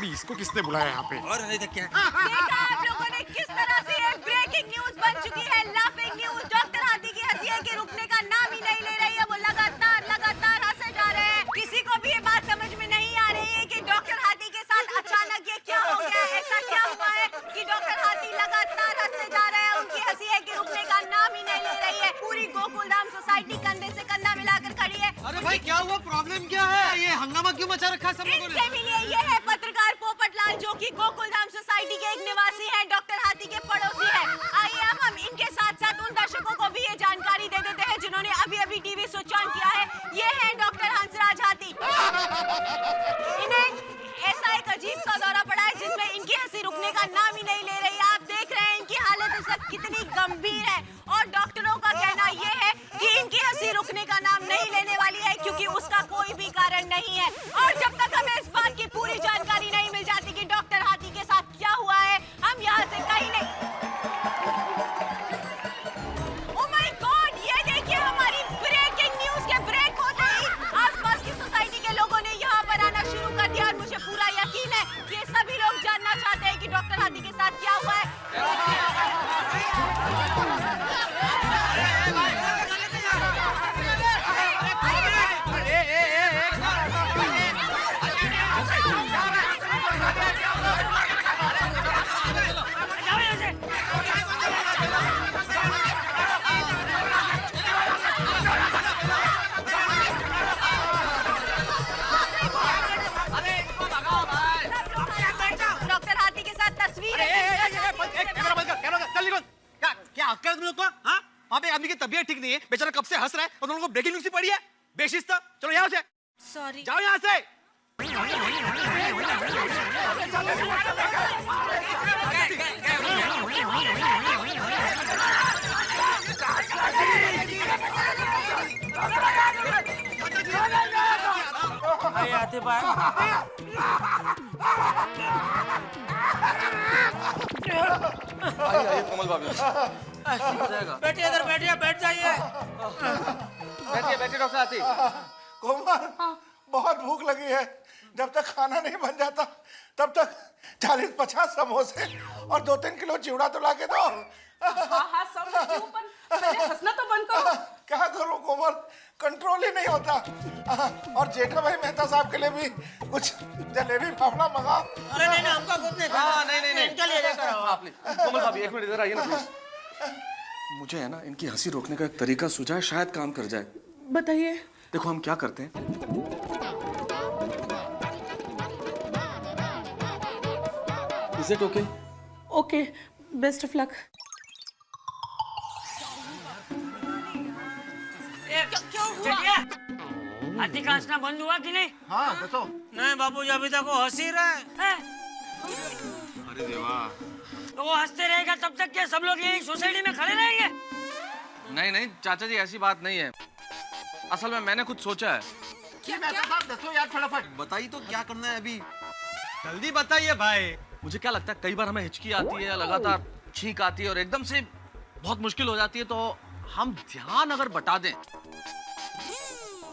इसको किसने बुलाया यहाँ पे? और अभी तक क्या? देखा आप लोगों ने किस तरह से ये ब्रेकिंग न्यूज बन चुकी है, लाफिंग न्यूज। डॉक्टर हाथी की हंसी है कि रुकने का नाम ही नहीं ले रही है। वो लगातार लगातार हंसे जा रहे हैं। किसी को भी ये बात समझ में नहीं आ रही है कि डॉक्टर हाथी के साथ अचानक ये क्या हो गया, ऐसा क्या हुआ है कि डॉक्टर हाथी लगातार हंसते जा रहे हैं। उनकी हंसी है कि रुकने का नाम ही नहीं ले रही है। पूरी गोकुल धाम सोसाइटी कंधे से कंधा मिलाकर खड़ी है। अरे भाई क्या हुआ, प्रॉब्लम क्या है? ये हंगामा क्यों मचा रखा है सब लोगों ने? इनसे मिलिए, ये है पत्रकार पोपटलाल, जो कि गोकुल धाम सोसाइटी के एक निवासी हैं, डॉक्टर हाथी के पड़ोसी हैं। आइए अब हम इनके साथ साथ उन दर्शकों को भी ये जानकारी दे देते हैं जिन्होंने अभी अभी टीवी स्विच ऑन किया है। ये है डॉक्टर हंसराज हाथी। इन्हें ऐसा एक अजीब सा दौरा पड़ा है जिसमें इनकी हंसी रुकने का नाम ही नहीं ले रही है। आप देख रहे हैं इनकी हालत इस वक्त कितनी गंभीर है, और डॉक्टरों का कहना ये है कि इनकी हंसी रुकने का नाम नहीं लेने वाली है, क्योंकि उसका कोई भी कारण नहीं है। और जब तक हमें इस बात की पूरी जानकारी नहीं मिल जाती कि डॉक्टर हाथी के साथ क्या हुआ है, हम यहाँ से कहीं नहीं। ओह माय गॉड, ये देखिए हमारी ब्रेकिंग न्यूज के ब्रेक होते ही आसपास की सोसाइटी के लोगों ने यहाँ पर आना शुरू कर दिया, और मुझे पूरा यकीन है कि सभी लोग जानना चाहते हैं कि डॉक्टर हाथी के साथ क्या हुआ है। डॉक्टर हाथी के साथ तस्वीर क्या अक्ल तुम लोग को? हाँ, वहाँ पे आदमी की तबीयत ठीक नहीं है, बेचारा कब से हंस रहा है, और तुम लोगों को ब्रेकिंग न्यूज़ ही पड़ी है। बेशिस्त, चलो यहाँ से। सॉरी, जाओ यहाँ से। आते भाई। आइए कोमल भाभी। बैठिए इधर, बैठिए, बैठ जाइए। बैठिए बैठिए डॉक्टर हाथी। कोमल, बहुत भूख लगी है। जब तक खाना नहीं बन जाता तब तक 40-50 समोसे और 2-3 किलो चिवड़ा तो लाके दो। हाँ सब लेती हूँ, पर पहले हंसना तो बंद करो। क्या करूं कोमल, कंट्रोल ही नहीं होता। और जेठा भाई मेहता साहब के लिए भी कुछ जलेबी फाफड़ा मंगाओ। अरे नहीं, हमका कुछ नहीं खाना। नहीं इनके लिए लेकर आओ आप। कोमल भाभी एक मिनट इधर आइए ना प्लीज। मुझे है ना इनकी हंसी रोकने का एक तरीका सूझा है, शायद काम कर जाए। बताइए। देखो हम क्या करते हैं, is it okay? Okay, best of luck. हाथी का हंसना बंद हुआ कि नहीं? हाँ बसो। नहीं बापूजी, अभी तक वो हंस ही रहा है। अरे देवा, तो वो हंसते रहेगा तब तक क्या सब लोग यही सोसाइटी में खड़े रहेंगे? नहीं नहीं चाचा जी, ऐसी बात नहीं है। असल में मैंने कुछ सोचा है। जी मेहता साहब दसो यार फटाफट। बताइए तो क्या करना है अभी? जल्दी बताइए भाई। मुझे क्या लगता है कई बार हमें हिचकी आती है, लगातार छींक आती है और एकदम से बहुत मुश्किल हो जाती है, तो हम ध्यान अगर बटा दें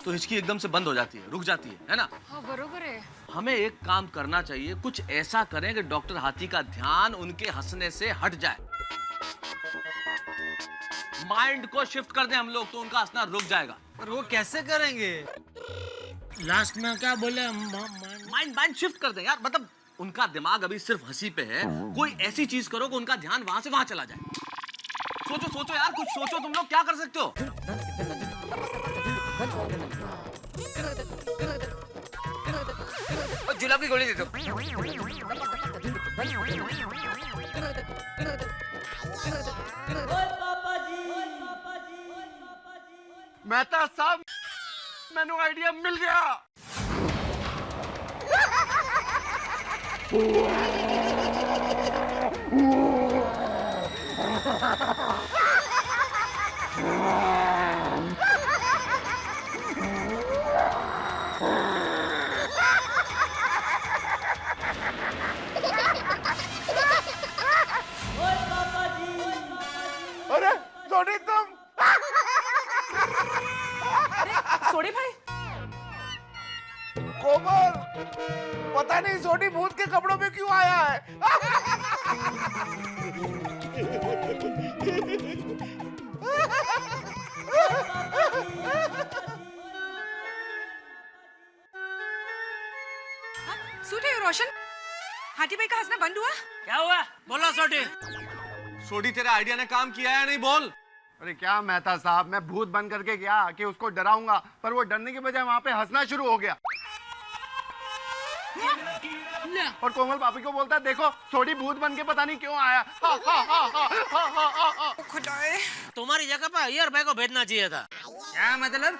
तो हिचकी एकदम से बंद हो जाती है, रुक जाती है ना? हाँ बरोबर है। हमें एक काम करना चाहिए, कुछ ऐसा करें कि डॉक्टर हाथी का ध्यान उनके हंसने से हट जाए, माइंड को शिफ्ट कर दें हम लोग, तो उनका हंसना रुक जाएगा। पर वो कैसे करेंगे? लास्ट में क्या बोले? माइंड शिफ्ट कर दें यार, मतलब उनका दिमाग अभी सिर्फ हंसी पे है, कोई ऐसी चीज करो कि उनका ध्यान वहां से वहां चला जाए। सोचो सोचो यार, कुछ सोचो, तुम लोग क्या कर सकते हो? जुलाब की गोली दे दो। मेहता साहब मैंने आइडिया मिल गया। अरे सोडी तुम सोडी भाई कोमल, पता नहीं सोडी भूत के कपड़ों में क्यों आया है। सूट है रोशन, हाथी भाई का हंसना बंद हुआ? क्या हुआ? बोलो सोडी। सोडी, तेरे आइडिया ने काम किया है नहीं? बोल। अरे क्या मेहता साहब, मैं भूत बन करके गया कि उसको डराऊंगा, पर वो डरने के बजाय वहां पे हंसना शुरू हो गया। और कोमल पापी को बोलता है देखो सोडी भूत बन के पता नहीं क्यों आया। खुदाए। तुम्हारी जगह पर अय्यर भाई को भेजना चाहिए था। क्या मतलब?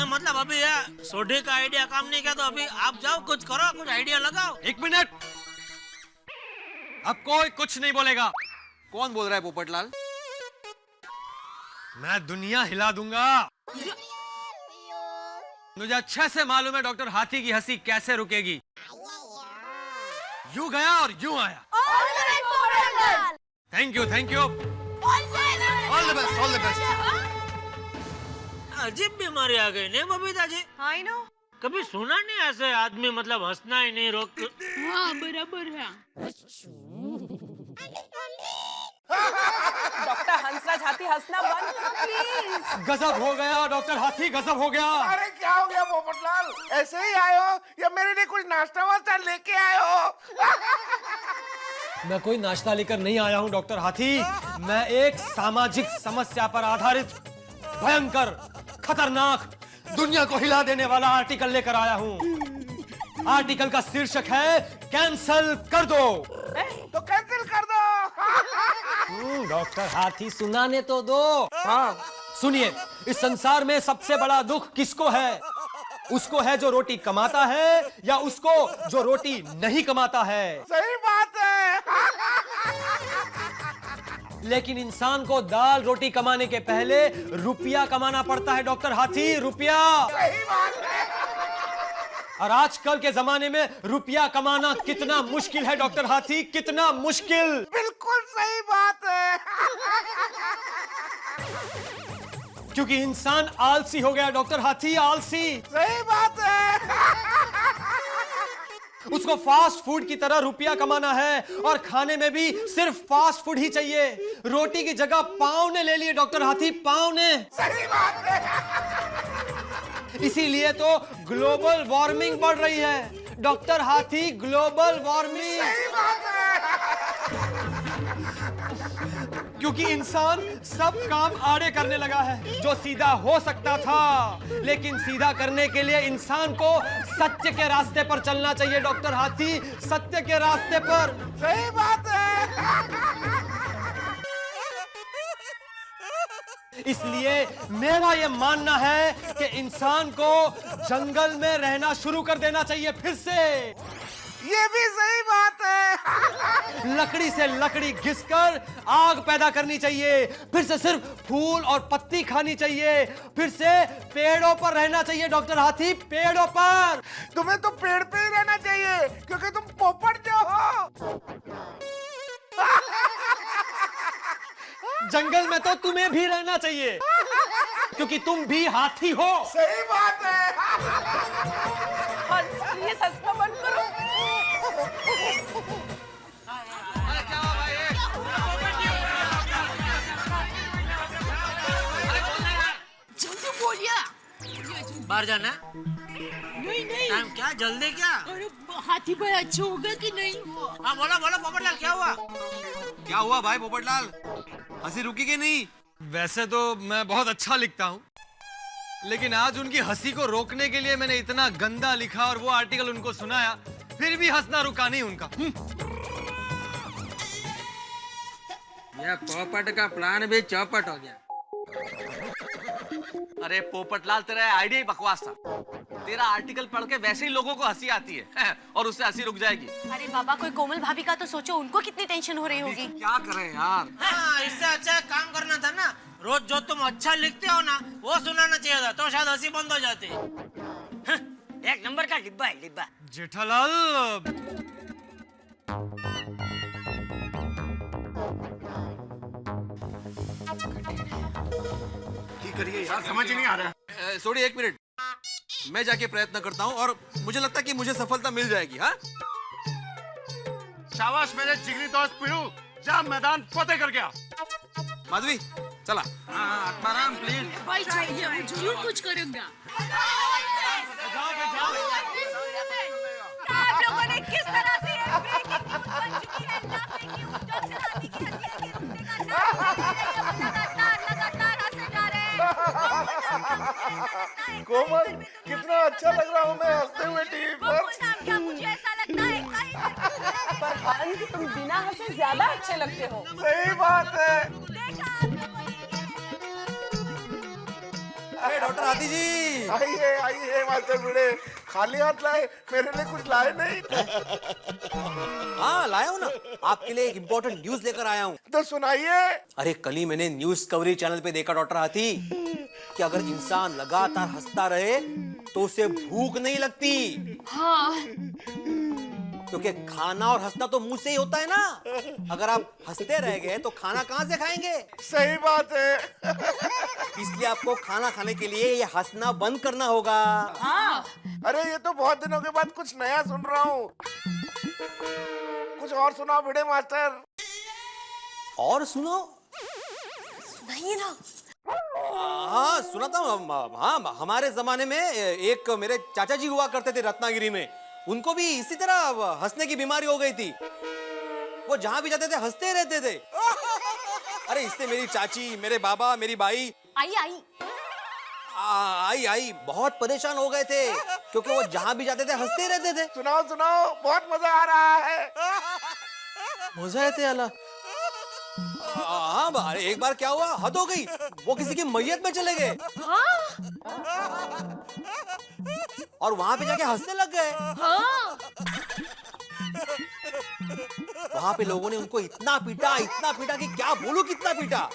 मतलब अभी यार सोडी का आइडिया काम नहीं किया, तो अभी आप जाओ, कुछ करो, कुछ आइडिया लगाओ। एक मिनट, अब कोई कुछ नहीं बोलेगा। कौन बोल रहा है पोपटलाल? मैं दुनिया हिला दूंगा। मुझे अच्छे से मालूम है डॉक्टर हाथी की हंसी कैसे रुकेगी। यूं गया और यूं आया। Thank you, thank you. All the best, all the best. अजीब बीमारी आ गई नहीं बबीता जी? I know. कभी सुना नहीं ऐसे आदमी, मतलब हंसना ही नहीं रोक। हाँ बराबर है। डॉक्टर हंसराज हाथी हंसना बंद करो प्लीज। गजब हो गया डॉक्टर हाथी, गजब हो गया। अरे क्या हो गया पोपटलाल, ऐसे ही आए हो या मेरे लिए कुछ नाश्ता वास्ता लेके आए हो? मैं कोई नाश्ता लेकर नहीं आया हूँ डॉक्टर हाथी, मैं एक सामाजिक समस्या पर आधारित भयंकर, खतरनाक, दुनिया को हिला देने वाला आर्टिकल लेकर आया हूँ। आर्टिकल का शीर्षक है कैंसल कर दो। तो कैंसिल कर दो। डॉक्टर हाथी सुनाने तो दो। हाँ सुनिए, इस संसार में सबसे बड़ा दुख किसको है? उसको है जो रोटी कमाता है, या उसको जो रोटी नहीं कमाता है? सही बात है। लेकिन इंसान को दाल रोटी कमाने के पहले रुपया कमाना पड़ता है डॉक्टर हाथी, रुपया। सही बात है। और आजकल के जमाने में रुपया कमाना कितना मुश्किल है डॉक्टर हाथी, कितना मुश्किल। बिल्कुल सही बात है। क्योंकि इंसान आलसी हो गया डॉक्टर हाथी, आलसी। सही बात है। उसको फास्ट फूड की तरह रुपया कमाना है, और खाने में भी सिर्फ फास्ट फूड ही चाहिए। रोटी की जगह पाव ने ले लिए डॉक्टर हाथी, पाव ने। सही बात है। इसीलिए तो ग्लोबल वार्मिंग बढ़ रही है डॉक्टर हाथी, ग्लोबल वार्मिंग। सही बात है। क्योंकि इंसान सब काम आड़े करने लगा है, जो सीधा हो सकता था। लेकिन सीधा करने के लिए इंसान को सत्य के रास्ते पर चलना चाहिए डॉक्टर हाथी, सत्य के रास्ते पर। सही बात है। इसलिए मेरा ये मानना है कि इंसान को जंगल में रहना शुरू कर देना चाहिए फिर से। ये भी सही बात है। लकड़ी से लकड़ी घिसकर आग पैदा करनी चाहिए, फिर से सिर्फ फूल और पत्ती खानी चाहिए, फिर से पेड़ों पर रहना चाहिए डॉक्टर हाथी, पेड़ों पर। तुम्हें तो पेड़ पे ही रहना चाहिए क्योंकि तुम पोपट जो हो। जंगल में तो तुम्हें भी रहना चाहिए क्योंकि तुम भी हाथी हो। सही बात है। प्लीज हंसना बंद करो। जल्दी बोलिए। बाहर जाना? नहीं नहीं। टाइम क्या? जल्दी क्या? अरे हाथी भाई अच्छे हो गए कि नहीं? हाँ बोलो बोलो पोपटलाल, क्या हुआ? क्या हुआ भाई पोपटलाल? हंसी रुकी कि नहीं? वैसे तो मैं बहुत अच्छा लिखता हूँ, लेकिन आज उनकी हंसी को रोकने के लिए मैंने इतना गंदा लिखा और वो आर्टिकल उनको सुनाया, फिर भी हंसना रुका नहीं उनका। यह पोपट का प्लान भी चौपट हो गया। अरे पोपटलाल, तेरा आइडिया ही बकवास था। तेरा आर्टिकल पढ़ के वैसे ही लोगों को हंसी आती है और उससे हंसी रुक जाएगी। अरे बाबा, कोई कोमल भाभी का तो सोचो, उनको कितनी टेंशन हो रही होगी। क्या करें यार? हाँ, इससे अच्छा एक काम करना था ना, रोज जो तुम अच्छा लिखते हो ना वो सुनाना चाहिए था, तो शायद हंसी बंद हो जाती। एक नंबर का डिब्बा है, डिब्बा। जेठालाल, की करिए यार, समझ ही नहीं आ रहा। सोडी, एक मिनट, मैं जाके प्रयत्न करता हूँ और मुझे लगता है कि मुझे सफलता मिल जाएगी। हाँ, शाबाश मेरे जिगरी दोस्त पीरू, जा मैदान फतेह कर गया। माधवी चला। आत्माराम प्लीज। भाई चाहिए, वो जरूर कुछ करेंगे। आप लोगों ने किस तरह से ये ब्रेकिंग न्यूज़ बन चुकी है, लाफिंग न्यूज़, डॉक्टर हाथी की हंसी है कि रुकने का नाम नहीं ले रही है, वो लगातार हंसे जा रहे हैं। कोमल, कितना अच्छा लग रहा हूँ मैं हंसते हुए टीवी पर। वो नाम क्या, मुझे ऐसा लगता है कहीं पर कारण कि तुम बिना हंसे ज्यादा अच्छे लगते हो। सही बात है। देखा आप लोगों ने ये। अरे डॉक्टर हाथी जी, आइए आइए मास्टर बूढ़े, खाली हाथ लाए, मेरे लिए कुछ लाए नहीं? हाँ लाया हूँ ना, आपके लिए एक इम्पोर्टेंट न्यूज लेकर आया हूँ। तो सुनाइए। अरे कल ही मैंने न्यूज कवरेज चैनल पे देखा डॉक्टर हाथी कि अगर इंसान लगातार हंसता रहे तो उसे भूख नहीं लगती। हाँ। क्योंकि खाना और हंसना तो मुंह से ही होता है ना। अगर आप हंसते रह गए तो खाना कहाँ से खाएंगे? सही बात है। इसलिए आपको खाना खाने के लिए ये हंसना बंद करना होगा। हाँ। अरे ये तो बहुत दिनों के बाद कुछ नया सुन रहा हूँ। कुछ और सुनाओ भिड़े मास्टर। और सुनो। सुनाइए ना। हाँ सुनाता हूँ। हाँ, हमारे जमाने में एक मेरे चाचा जी हुआ करते थे रत्नागिरी में, उनको भी इसी तरह हंसने की बीमारी हो गई थी। वो जहां भी जाते थे हंसते रहते थे। अरे इससे मेरी चाची, मेरे बाबा, मेरी बाई आई बहुत परेशान हो गए थे क्योंकि वो जहां भी जाते थे हंसते रहते थे। सुनाओ सुनाओ, बहुत मजा आ रहा है। मजा आते आला। हाँ, अरे एक बार क्या हुआ, हद हो गई, वो किसी की मैयत में चले गए। और वहां पे जाके हंसने लग गए। वहां पे लोगों ने उनको इतना पीटा कि क्या बोलूं, कितना पीटा।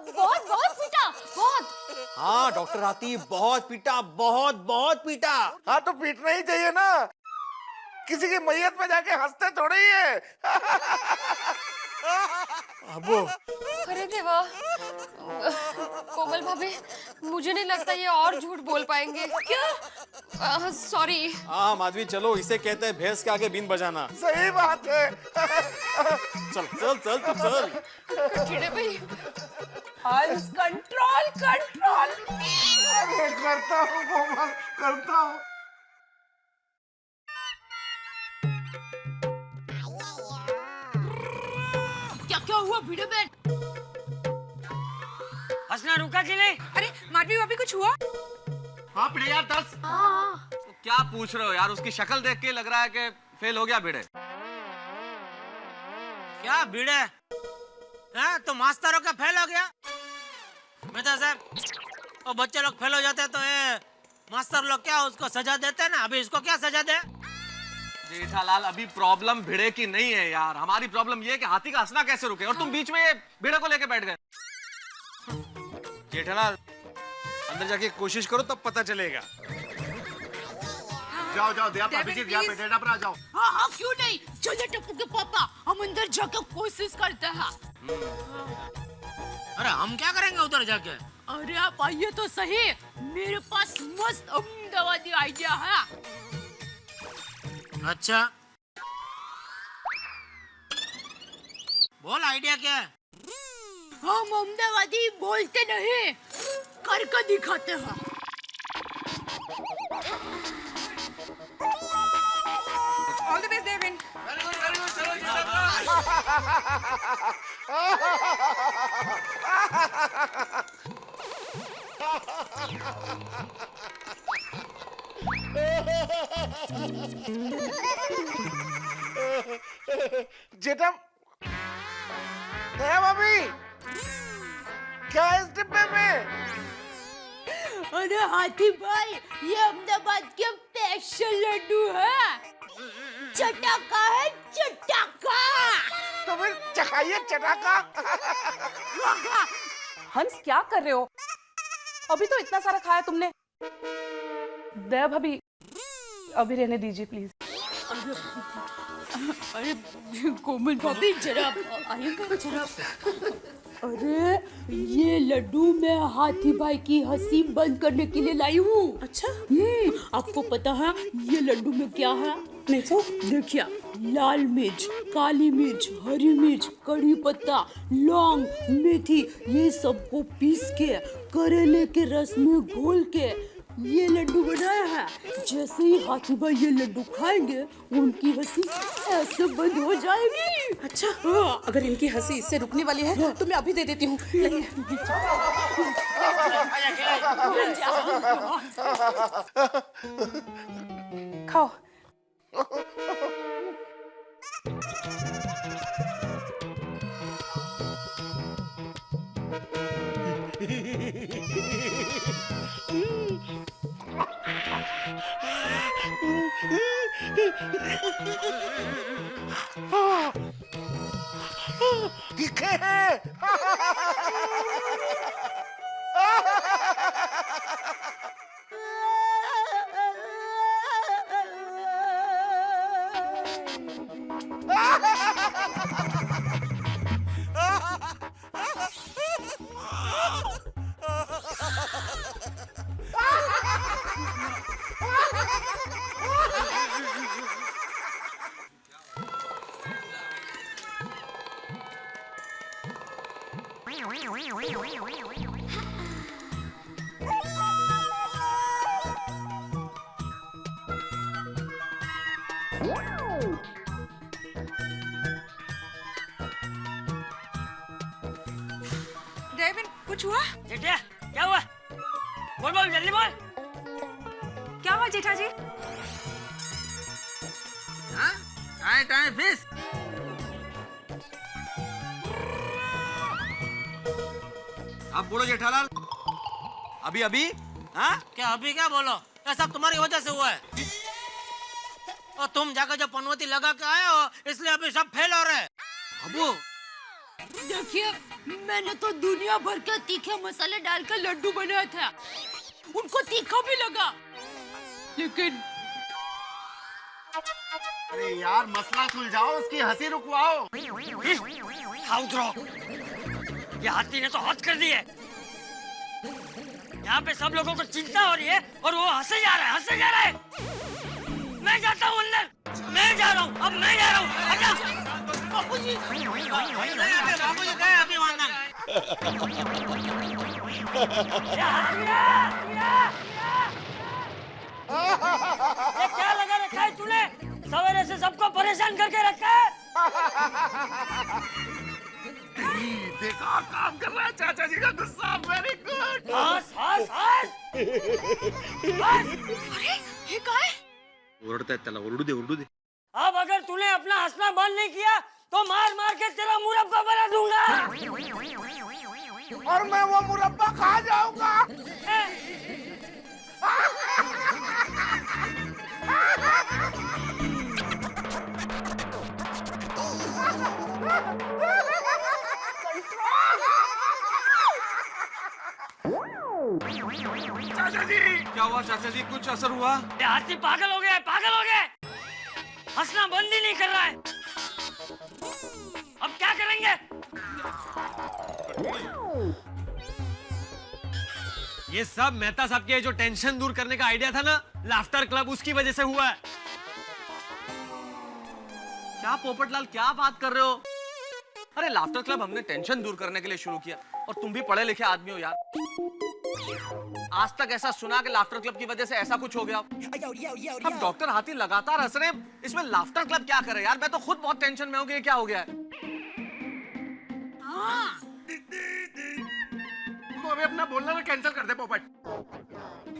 बहुत बहुत पीटा, बहुत। हाँ डॉक्टर हाथी, बहुत पीटा, बहुत पीटा। हाँ तो पीटना ही चाहिए ना, किसी की मैयत में जाके हंसते थोड़ी है। अबो, अरे देवा, कोमल भाभी, मुझे नहीं लगता ये और झूठ बोल पाएंगे। क्या? सॉरी। हाँ माधवी, चलो, इसे कहते हैं भैंस के आगे बीन बजाना। सही बात है। चल चल चल तू चल। चिड़े भाई, हंस, कंट्रोल कंट्रोल। अरे करता हूँ कोमल, करता हूँ। क्या हुआ भिड़े बहन? हंसना रुका कि नहीं? अरे माधवी भाभी, कुछ हुआ? हाँ भिड़े यार, 10। तो क्या पूछ रहे हो यार? उसकी शक्ल देख के लग रहा है कि फेल हो गया भिड़े। क्या भिड़े? हाँ तो मास्टरों का फेल हो गया? मेहता साहब, वो बच्चे लोग फेल हो जाते हैं तो ये मास्टर लोग क्या उसको सजा देते हैं ना, अभी इसको क्या सजा दे? जेठालाल अभी प्रॉब्लम भिड़े की नहीं है यार, हमारी प्रॉब्लम ये है कि हाथी का हंसना कैसे रुके, और तुम बीच में ये भिड़े को लेके बैठ गए। जेठालाल अंदर जाके कोशिश करो तब पता चलेगा। जाओ जाओ दया अभिजीत यहाँ पे डेटा पर आ जाओ। हाँ हाँ क्यों नहीं, चलो टप्पू के पापा हम अंदर जाकर कोशिश करते हैं। अरे हम क्या करेंगे उधर जाके? अरे आप आइए तो सही, मेरे पास मस्त अहमदाबादी आइडिया है। अच्छा बोल, आइडिया क्या है? हम अहमदाबादी बोलते नहीं, करके दिखाते हैं। All the best Devin. Jetha Daya भाभी क्या है इस डिब्बे में? अरे हाथी भाई, ये अहमदाबाद के स्पेशल लड्डू है, चटाका है चटाका। तो फिर चखाइए चटाका। हंस क्या कर रहे हो? अभी तो इतना सारा खाया तुमने। दया भाभी अभी रहने दीजिए प्लीज। अरे कोमल भाभी जरा आइएगा जरा। अरे ये लड्डू मैं हाथी भाई की हंसी बंद करने के लिए लाई हूँ। अच्छा आपको पता है ये लड्डू में क्या है? नहीं तो देखिए, लाल मिर्च, काली मिर्च, हरी मिर्च, कड़ी पत्ता, लौंग, मेथी, ये सबको पीस के करेले के रस में घोल के ये लड्डू बनाया है। जैसे ही हाथी भाई ये लड्डू खाएंगे उनकी हंसी ऐसे बंद हो जाएगी। अच्छा हाँ, अगर इनकी हंसी इससे रुकने वाली है तो मैं अभी दे देती हूँ। खाओ। दिखे हैं। देविन कुछ हुआ? जेठिया क्या हुआ? बोल बोल जल्दी बोल। क्या हुआ जेठा जी? Time fish. अब बोलो जेठालाल, अभी अभी हाँ क्या अभी क्या बोलो? ये सब तुम्हारी वजह से हुआ है। और तुम जाकर जब पनवती लगा के आए हो इसलिए अभी सब फेल हो रहे हैं। अबू देखिए, मैंने तो दुनिया भर के तीखे मसाले डालकर लड्डू बनाया था, उनको तीखा भी लगा, लेकिन अरे यार मसला सुलझाओ, उसकी हंसी रुकवाओ। ये हाथी ने तो हद कर दी है। यहाँ पे सब लोगों को चिंता हो रही है और वो हंसे जा रहा है, हंसे जा रहा है। मैं जाता हूँ अंदर, मैं जा रहा हूँ, अब मैं जा रहा हूँ। बापूजी गए अभी वहाँ। ये क्या लगा रखा है तूने? सवेरे से सबको परेशान करके रखा है। देखा काम कर रहा है चाचा जी का गुस्सा। Very good. हंस हंस हंस। अरे ये क्या है? ओरडतायत त्याला, ओरडू दे। अब अगर तूने अपना हंसना बंद नहीं किया तो मार मार के तेरा मुरब्बा बना दूंगा। और मैं वो मुरब्बा खा जाऊंगा। चाचा जी क्या हुआ चाचा जी, कुछ असर हुआ? ये हाथी पागल हो गया है, पागल हो गया है। हंसना बंद ही नहीं कर रहा है। अब क्या करेंगे? ये सब मेहता साहब के जो टेंशन दूर करने का आइडिया था ना, लाफ्टर क्लब, उसकी वजह से हुआ है। क्या पोपटलाल, क्या बात कर रहे हो? अरे लाफ्टर क्लब हमने टेंशन दूर करने के लिए शुरू किया, और तुम भी पढ़े लिखे आदमी हो यार। आज तक ऐसा सुना कि लाफ्टर क्लब की वजह से ऐसा कुछ हो गया। अब डॉक्टर हाथी लगातार हंस रहे हैं, इसमें लाफ्टर क्लब क्या करे यार? मैं तो खुद बहुत टेंशन में हूँ कि ये क्या हो गया है। तो अभी अपना बोलना ना कैंसिल कर दे पोपट।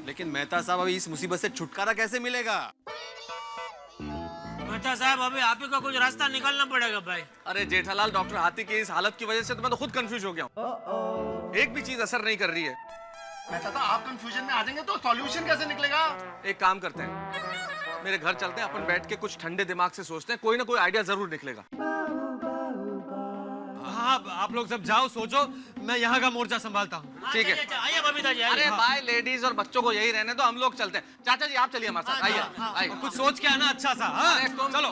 लेकिन मेहता साहब, अभी इस मुसीबत से छुटकारा कैसे मिलेगा? मेहता साहब, अभी आप ही को कुछ रास्ता निकालना पड़ेगा भाई। अरे जेठालाल, डॉक्टर हाथी की इस हालत की वजह से तो मैं तो खुद कंफ्यूज हो गया हूँ। एक भी चीज असर नहीं कर रही है। मैं तो आप कंफ्यूजन में आ जाएंगे तो सॉल्यूशन कैसे निकलेगा? एक काम करते हैं, मेरे घर चलते हैं, अपन बैठ के कुछ ठंडे दिमाग से सोचते हैं, कोई ना कोई आइडिया जरूर निकलेगा। हाँ, आप लोग सब जाओ, सोचो, मैं यहाँ का मोर्चा संभालता हूँ। ठीक है, आइए बबीता जी। अरे भाई, लेडीज और बच्चों को यही रहने दो, हम लोग चलते हैं। चाचा जी आप चलिए हमारे साथ, आइए आइए। कुछ सोच के आना अच्छा सा। हाँ, अरे तुम चलो।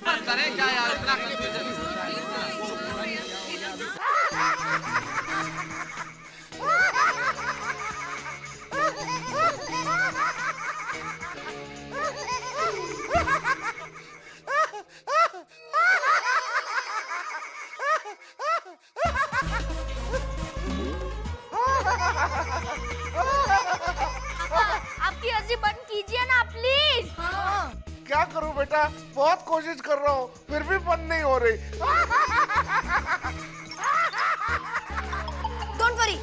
करें क्या यार, इतना confusion? आपकी हंसी बंद कीजिए ना प्लीज। क्या करूं बेटा, बहुत कोशिश कर रहा हूँ, फिर भी बंद नहीं हो रही। डोंट वरी,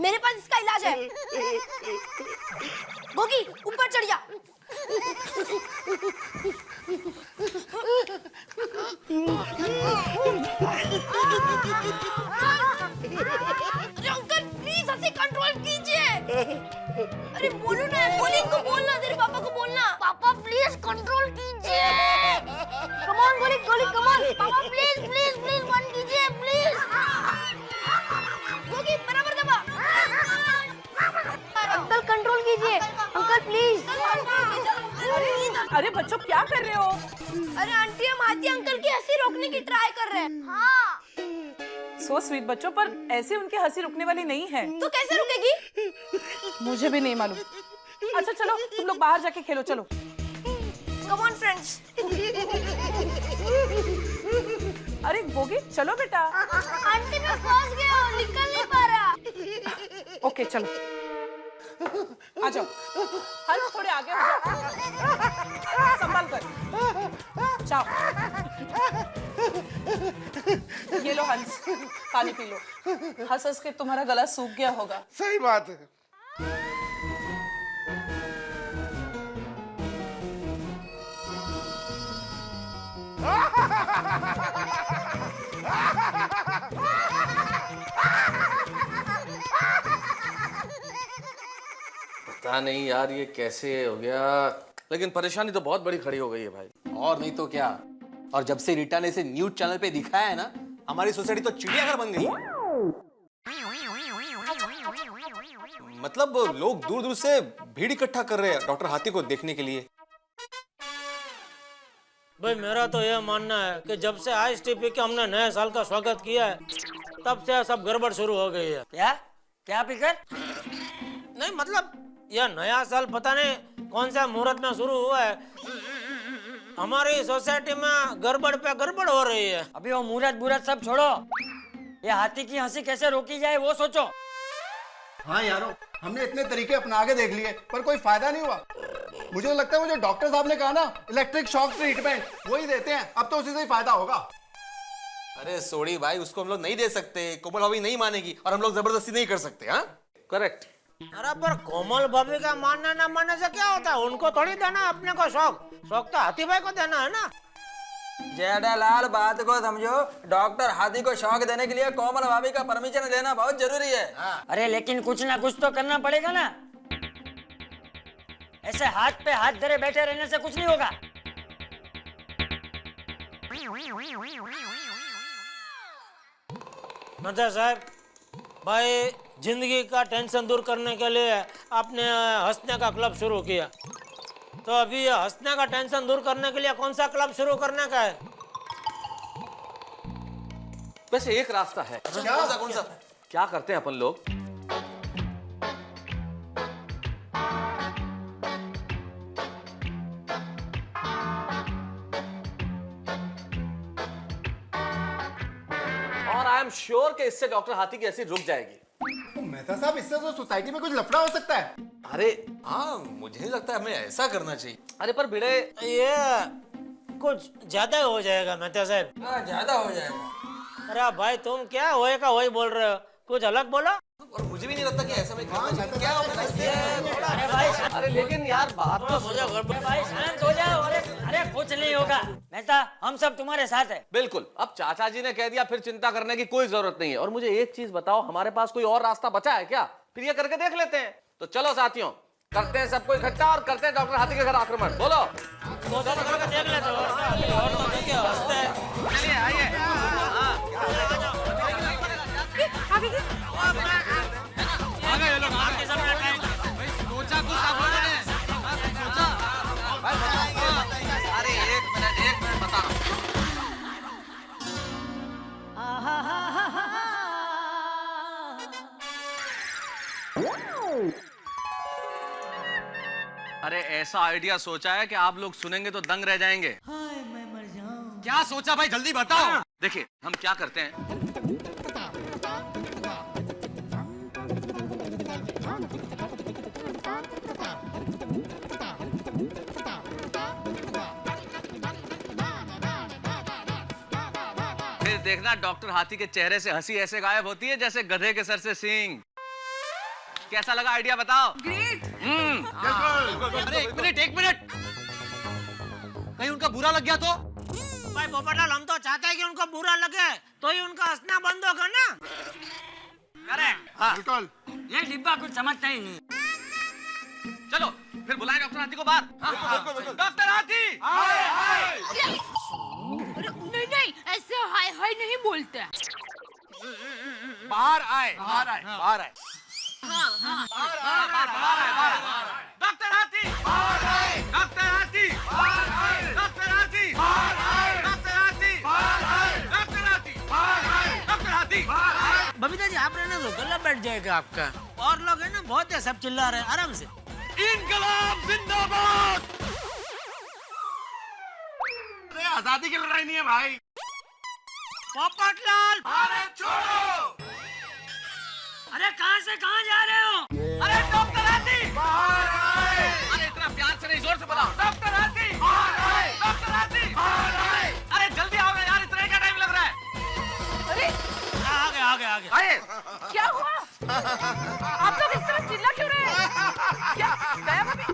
मेरे पास इसका इलाज है। गोगी ऊपर चढ़ जा। अरे अंकल प्लीज हंसी कंट्रोल कीजिए। अरे बोलो ना, बोली इनको बोलना, तेरे पापा को बोलना। पापा प्लीज कंट्रोल कीजिए। कम ऑन गोली, गोली कम ऑन। पापा प्लीज प्लीज प्लीज बंद कीजिए प्लीज। गोगी बराबर दबा। अंकल कंट्रोल कीजिए, अंकल प्लीज। अरे बच्चों क्या कर रहे हो? अरे आंटी, हम हाथी अंकल की हंसी रोकने की ट्राई कर रहे हैं। हाँ। सो स्वीट बच्चों, पर ऐसे उनकी हंसी रुकने वाली नहीं है। तो कैसे रुकेगी? मुझे भी नहीं मालूम। अच्छा चलो, तुम लोग बाहर जाके खेलो, चलो। Come on friends. अरे गोगी चलो बेटा। आंटी मैं फंस गया हूँ, निकल नहीं पा रहा। ओके चलो, आ जाओ। हंस थोड़े आगे हो जाओ, संभाल कर जाओ। ये लो हंस, पानी पी लो। हंस हंस के तुम्हारा गला सूख गया होगा। सही बात है। पता नहीं यार ये कैसे हो गया, लेकिन परेशानी तो बहुत बड़ी खड़ी हो गई है भाई। और नहीं तो क्या। और जब से रीटा ने इसे न्यूज चैनल पे दिखाया है ना, हमारी सोसाइटी तो चिड़ियाघर बन गई है। मतलब लोग दूर दूर से भीड़ इकट्ठा कर रहे हैं डॉक्टर हाथी को देखने के लिए। भाई मेरा तो यह मानना है कि जब से आज टीपी के हमने नए साल का स्वागत किया है, तब से सब गड़बड़ शुरू हो गई है। क्या क्या फिकर? नहीं मतलब यह नया साल पता नहीं कौन सा मुहूर्त में शुरू हुआ है, हमारी सोसाइटी में गड़बड़ पे गड़बड़ हो रही है। अभी वो मुहूर्त सब छोड़ो, ये हाथी की हंसी कैसे रोकी जाए वो सोचो। हाँ यारो, हमने इतने तरीके अपना के देख लिए पर कोई फायदा नहीं हुआ। मुझे तो लगता है वो जो डॉक्टर साहब ने कहा ना, इलेक्ट्रिक शॉक ट्रीटमेंट, वही देते हैं। अब तो उसी से ही फायदा होगा। अरे सोड़ी भाई, उसको हम लोग नहीं दे सकते, कोमल भाभी नहीं मानेगी, और हम लोग जबरदस्ती नहीं कर सकते। हाँ करेक्ट। अरे पर कोमल भाभी का मानना ना मानने से क्या होता है, उनको थोड़ी देना है अपने को शौक, शौक तो हाथी भाई को देना है ना। जेठालाल, बात को समझो। डॉक्टर हाथी को शौक देने के लिए कोमल भाभी का परमिशन लेना बहुत जरूरी है। अरे लेकिन कुछ ना कुछ तो करना पड़ेगा ना। ऐसे हाथ पे हाथ धरे बैठे रहने से कुछ नहीं होगा। मजा साहब, भाई जिंदगी का टेंशन दूर करने के लिए आपने हंसने का क्लब शुरू किया, तो अभी ये हंसने का टेंशन दूर करने के लिए कौन सा क्लब शुरू करने का है? वैसे एक रास्ता है। कौन सा? क्या करते हैं अपन लोग, और आई एम श्योर कि इससे डॉक्टर हाथी की हंसी रुक जाएगी। मेहता साहब, इससे तो सोसाइटी में कुछ लफड़ा हो सकता है। अरे हाँ, मुझे नहीं लगता हमें ऐसा करना चाहिए। अरे पर भिड़े, ये कुछ ज्यादा हो जाएगा मेहता साहब। ज्यादा हो जाएगा। अरे भाई तुम क्या होए का वही बोल रहे हो, कुछ अलग बोलो। और मुझे भी नहीं लगता कि ऐसा में करना चाहिए। क्या होगा इससे? अरे भाई, अरे लेकिन यार बात तो अरे भाई शांत हो जाओ। अरे कुछ नहीं होगा मेहता, हम सब तुम्हारे साथ है। बिल्कुल, अब चाचा जी ने कह दिया, फिर चिंता करने की कोई जरूरत नहीं है। और मुझे एक चीज बताओ, हमारे पास कोई और रास्ता बचा है क्या? फिर ये करके देख लेते हैं। तो चलो साथियों, करते हैं सबको इकट्ठा और करते हैं डॉक्टर हाथी के घर आक्रमण। बोलो, करके देख लेते हो, और तो देखिए हंसते हैं। चलिए आइए। आगे ये लोग आपके सामने टाइम सोचा कुछ आप लोगों ने? सोचा? अरे एक मिनट बता रहा हूं। अरे ऐसा आइडिया सोचा है कि आप लोग सुनेंगे तो दंग रह जाएंगे। मैं मर जाऊं। क्या सोचा भाई, जल्दी बताओ। देखिए हम क्या करते हैं, फिर देखना डॉक्टर हाथी के चेहरे से हंसी ऐसे गायब होती है जैसे गधे के सर से सींग। कैसा लगा आइडिया, बताओ। ग्रेट। अरे एक मिनट, कहीं उनका बुरा लग गया तो? भाई पोपटलाल, हम तो चाहते हैं कि उनको बुरा लगे तो ही उनका हंसना बंद होगा ना। अरे हाँ बिल्कुल। ये डिब्बा कुछ समझता ही नहीं। चलो फिर बुलाए डॉक्टर हाथी को बाहर। डॉक्टर हाथी, नहीं, ऐसे हाय हाय नहीं बोलते। बाहर आए। डॉक्टर हाथी, डॉक्टर हाथी, डॉक्टर हाथी, डॉक्टर हाथी, डॉक्टर हाथी। बबीता जी आप रहने दो, गला बैठ जाएगा आपका। और लोग हैं ना, बहुत है, सब चिल्ला रहे हैं, आराम से। इनकलाब जिंदाबाद। अरे आजादी की लड़ाई नहीं है भाई। पोपटलाल, अरे छोड़ो। अरे कहां से कहां जा रहे हो? अरे डॉक्टर हाथी, बाहर आए। अरे इतना प्यार से नहीं, जोर से बुलाओ। डॉक्टर हाथी, बाहर आए। डॉक्टर हाथी, बाहर आए। अरे जल्दी आओ यार, इतना क्या टाइम लग रहा है? अरे आगे आइए। क्या हुआ? आप लोग इस तरह चिल्ला क्यों रहे हैं? क्या गया भाभी?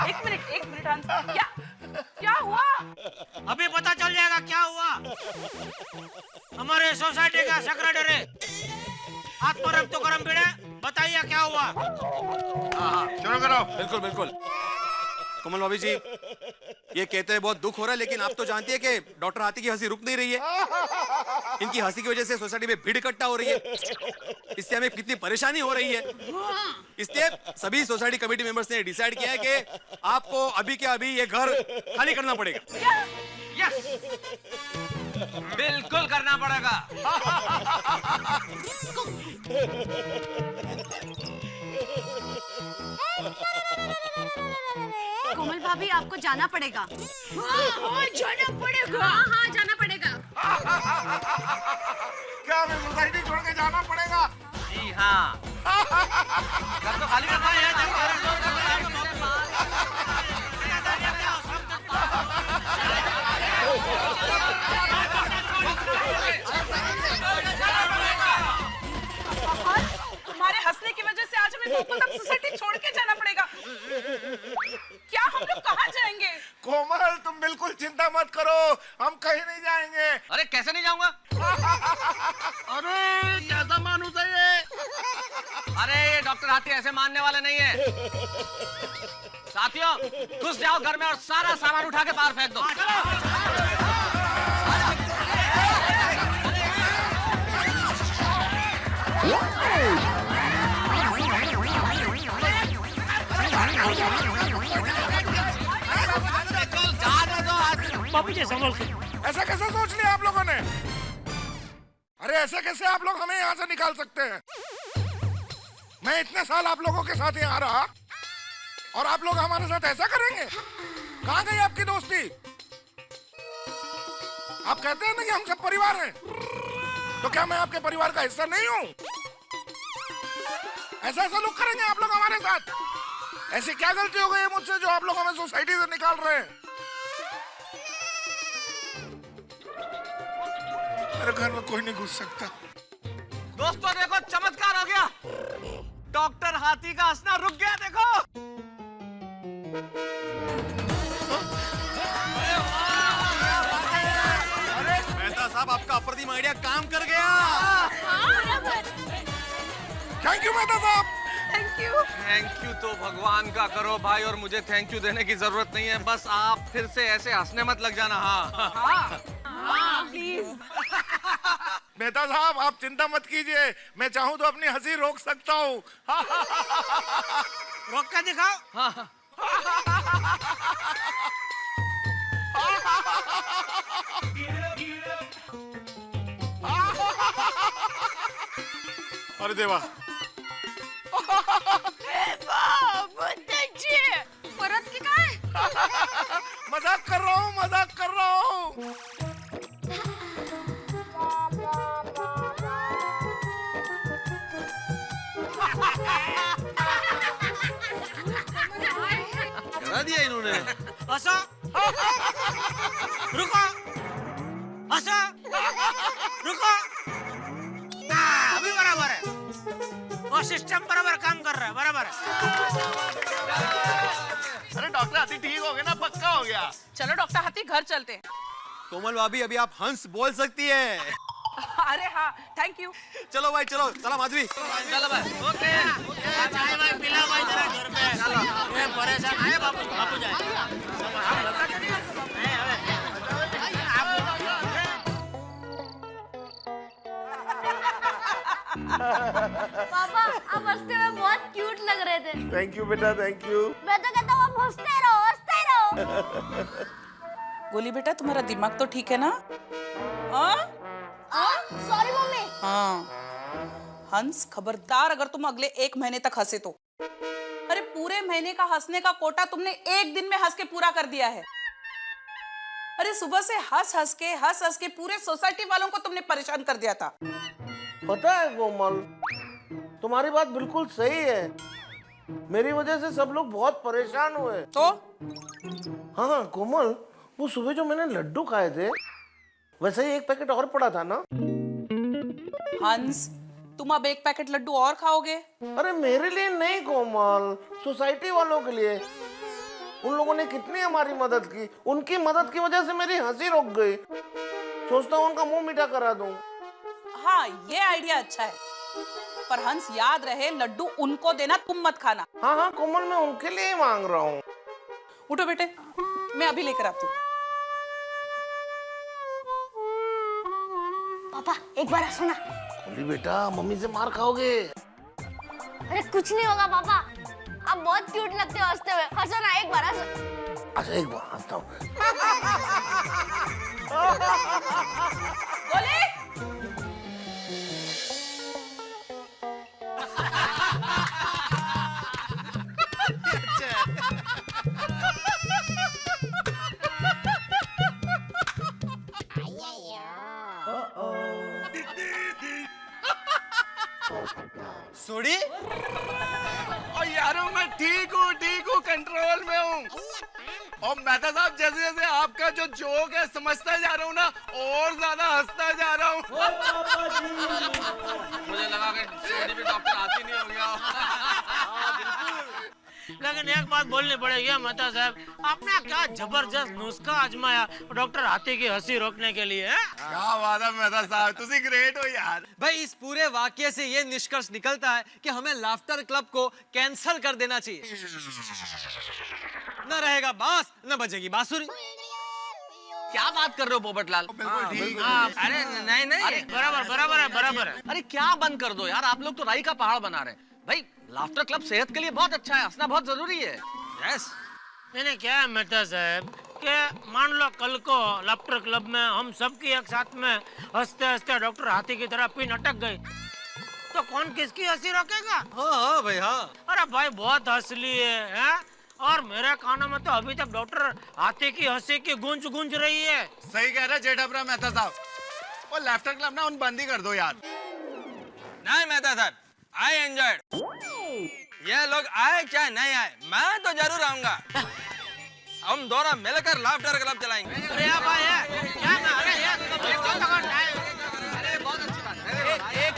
एक मिनट हंस, क्या हुआ? अभी पता चल जाएगा क्या हुआ। हमारे सोसाइटी का सेक्रेटरी आत्मरक्त करम भिड़े, बताइए क्या हुआ। शुरू करो। बिल्कुल। कमल भाभी जी, ये कहते हैं बहुत दुख हो रहा है, लेकिन आप तो जानती है कि डॉक्टर हाथी की हंसी रुक नहीं रही है। इनकी हंसी की वजह से सोसाइटी में भीड़ इकट्ठा हो रही है, इससे हमें कितनी परेशानी हो रही है। इसलिए सभी सोसाइटी कमेटी मेंबर्स ने डिसाइड किया है कि आपको अभी के अभी ये घर खाली करना पड़ेगा। यस, बिल्कुल करना पड़ेगा। कोमल भाभी, आपको जाना पड़ेगा। हाँ, जाना पड़ेगा। हाँ, जाना पड़ेगा। क्या हमें सोसाइटी छोड़ के जाना पड़ेगा? जी हाँ, घर तो खाली करना है। तुम्हारे हंसने की वजह से आज हमें गोकुलधाम सोसाइटी छोड़ के जाना पड़ेगा। क्या हम लोग कहाँ जाएंगे? अंकल तुम बिल्कुल चिंता मत करो, हम कहीं नहीं जाएंगे। अरे कैसे नहीं जाऊंगा? अरे कैसा मानूस है ये? अरे ये डॉक्टर हाथी ऐसे मानने वाले नहीं है। साथियों, घुस जाओ घर में और सारा सामान उठा के बाहर फेंक दो। बापू जी संभल से। ऐसा कैसे सोच लिया आप लोगों ने? अरे ऐसे कैसे आप लोग हमें यहाँ से निकाल सकते हैं? मैं इतने साल आप लोगों के साथ यहाँ रहा और आप लोग हमारे साथ ऐसा करेंगे? कहाँ गई आपकी दोस्ती? आप कहते हैं ना कि हम सब परिवार हैं, तो क्या मैं आपके परिवार का हिस्सा नहीं हूँ? ऐसा लोग करेंगे आप लोग हमारे साथ? ऐसी क्या गलती हो गई है मुझसे जो आप लोग हमें सोसाइटी से निकाल रहे हैं? मेरे घर में कोई नहीं घुस सकता। दोस्तों देखो, चमत्कार हो गया। डॉक्टर हाथी का हंसना रुक गया, देखो। अरे मेहता साहब, आपका अप्रतिम आइडिया काम कर गया। थैंक यू मेहता साहब। थैंक यू तो भगवान का करो भाई, और मुझे थैंक यू देने की जरूरत नहीं है। बस आप फिर से ऐसे हंसने मत लग जाना। हाँ प्लीज। मेहता साहब आप चिंता मत कीजिए, मैं चाहूँ तो अपनी हंसी रोक सकता हूँ। रोक के दिखाओ। अरे देवा, परत की काय? मजाक कर रहा हूँ, मजाक कर रहा हूँ। करा दिया इन्होंने। हंसो, रुको, हंसो, रुको। अभी बराबर है, वो सिस्टम बराबर काम कर रहा है, बराबर है। अरे डॉक्टर हाथी ठीक हो गया ना? पक्का हो गया। चलो डॉक्टर हाथी घर चलते हैं। कोमल भाभी, अभी आप हंस बोल सकती है। अरे हाँ, थैंक यू। चलो भाई, चलो चला माधवी। चलो भाई। ओके। चाय भाई पिला भाई जरा घर पे। ये परेशान है बापू, बापू जाए। पापा आप हंसते हुए बहुत क्यूट लग रहे थे। थैंक यू बेटा, थैंक यू। मैं तो कहता हूँ आप हंसते रहो, हंसते रहो। गोली बेटा, तुम्हारा दिमाग तो ठीक है ना? हाँ? Sorry mummy. हाँ हंस, खबरदार अगर तुम अगले 1 महीने तक हंसे तो। अरे पूरे महीने का हंसने का कोटा तुमने 1 दिन में हंस के पूरा कर दिया है। अरे सुबह से हंस हंस के पूरे सोसाइटी वालों को तुमने परेशान कर दिया था। पता है कोमल, तुम्हारी बात बिल्कुल सही है। मेरी वजह से सब लोग बहुत परेशान हुए। तो हाँ कोमल, वो सुबह जो मैंने लड्डू खाए थे, वैसे ही 1 पैकेट और पड़ा था ना। हंस, तुम अब 1 पैकेट लड्डू और खाओगे? अरे मेरे लिए नहीं कोमल, सोसाइटी वालों के लिए। उन लोगों ने कितनी हमारी मदद की, उनकी मदद की वजह से मेरी हंसी रुक गई। सोचता हूँ उनका मुंह मीठा करा दूं। हाँ ये आइडिया अच्छा है, पर हंस याद रहे लड्डू उनको देना, तुम मत खाना। हाँ हाँ कोमल, मैं उनके लिए ही मांग रहा हूँ। उठो बेटे, मैं अभी लेकर आती हूँ। पापा एक बार हंसो ना। बोली बेटा, मम्मी से मार खाओगे। अरे कुछ नहीं होगा पापा, आप बहुत क्यूट लगते हो हंसते हुए। हंसो ना एक बार, हंसो। अच्छा एक बार हंसता हूँ। बोले सोडी? और यारो मैं ठीक हूँ, कंट्रोल में हूँ। और मेहता साहब, जैसे जैसे आपका जो जोक है समझता जा रहा हूँ ना, और ज्यादा हंसता जा रहा हूँ। मुझे लगा कि सोडी भी डॉक्टर हाथी नहीं हो गया। लेकिन एक बात बोलनी पड़ेगी मेहता साहब, आपने क्या जबरदस्त नुस्खा आजमाया डॉक्टर हाथी की हंसी रोकने के लिए, हैं? क्या बात है मेहता साहब, तुसी ग्रेट हो यार। भाई इस पूरे वाक्य से ये निष्कर्ष निकलता है कि हमें लाफ्टर क्लब को कैंसल कर देना चाहिए। न रहेगा बांस न बजेगी बांसुरी। क्या बात कर रहे हो पोपटलाल? बिल्कुल ठीक है। अरे नहीं नहीं, अरे बराबर है। अरे क्या बंद कर दो यार, आप लोग तो राई का पहाड़ बना रहे हैं। भाई लाफ्टर क्लब सेहत के लिए बहुत अच्छा है, हंसना बहुत जरूरी है। यस। मैंने क्या है मेहता साहब कि मान लो कल को लाफ्टर क्लब में हम सबकी एक साथ में हंसते हंसते डॉक्टर हाथी की तरह पिन अटक गई, तो कौन किसकी हंसी रोकेगा? हाँ भाई हाँ। अरे भाई बहुत हंस लिए हैं, और मेरे कानों में तो अभी तक डॉक्टर हाथी की हंसी की गूंज गूंज रही है। सही कह रहे जेठापुरा मेहता साहब, वो लाफ्टर क्लब ना उन बंद ही कर दो यार। नहीं मेहता साहब, आई एंजॉयड। ये लोग आए चाहे नहीं आए, मैं तो जरूर आऊंगा। हम दोनों मिलकर लाफ्टर क्लब चलाएंगे। अरे यार भाई क्या ना, अरे यार अरे बहुत अच्छी बात है। एक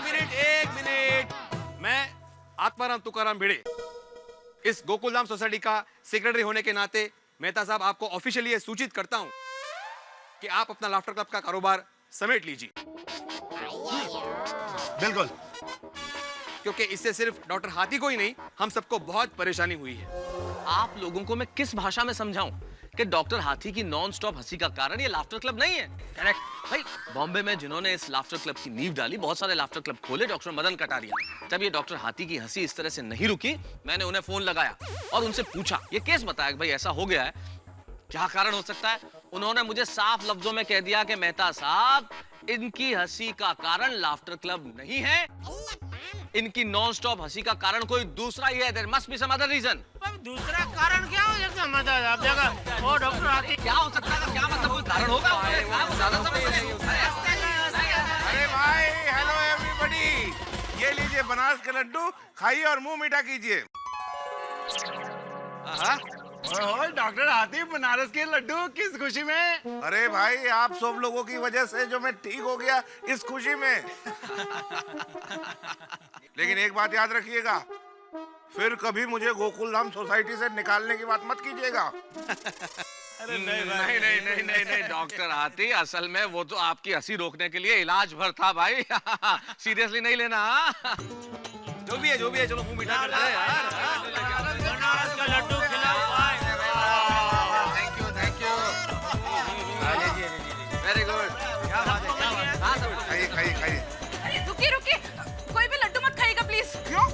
मिनट। मैं आत्माराम तुकाराम भिड़े, इस गोकुलधाम सोसाइटी का सेक्रेटरी होने के नाते मेहता साहब आपको ऑफिशियली ये सूचित करता हूं कि आप अपना लाफ्टर क्लब का कारोबार समेट लीजिए। बिल्कुल, क्योंकि इससे सिर्फ डॉक्टर हाथी को ही नहीं, हम सबको बहुत परेशानी हुई है। आप लोगों को मैं किस भाषा में समझाऊं कि डॉक्टर हाथी की नॉन स्टॉप हंसी का कारण ये लाफ्टर क्लब नहीं है। करेक्ट भाई, बॉम्बे में जिन्होंने इस लाफ्टर क्लब की नींव डाली, बहुत सारे लाफ्टर क्लब खोले, डॉक्टर मदन कटारिया। जब ये डॉक्टर हाथी की हंसी इस तरह से नहीं रुकी, मैंने उन्हें फोन लगाया और उनसे पूछा, ये केस बताया कि भाई ऐसा हो गया है, क्या कारण हो सकता है। उन्होंने मुझे साफ लफ्जों में कह दिया कि मेहता साहब, इनकी हंसी का कारण लाफ्टर क्लब नहीं है, इनकी नॉन स्टॉप हंसी का कारण कोई दूसरा ही है। There must be some other reason. दूसरा कारण क्या हो सकता है मेहता साहब? देखा वो डॉक्टर हाथी क्या हो सकता है, क्या मतलब कोई कारण होगा? अरे भाई, हेलो एवरीबॉडी, ये लीजिए बनारस के लड्डू, खाइए और मुंह मीठा कीजिए। ओए डॉक्टर हाथी, बनारस के लड्डू, किस खुशी में? अरे भाई, आप सब लोगों की वजह से जो मैं ठीक हो गया, इस खुशी में। लेकिन एक बात याद रखिएगा, फिर कभी मुझे गोकुलधाम सोसाइटी से निकालने की बात मत कीजिएगा। अरे नहीं डॉक्टर हाथी, असल में वो तो आपकी हंसी रोकने के लिए इलाज भर था भाई। सीरियसली नहीं लेना। जो भी है, चलो मुंह मीठा करते हैं यार। बनारस का लड्डू खिलाओ भाई। Thank you. Very good. क्या बात है। खाइए। अरे रुकिए, कोई भी लड्डू मत खाइएगा प्लीज। क्यों?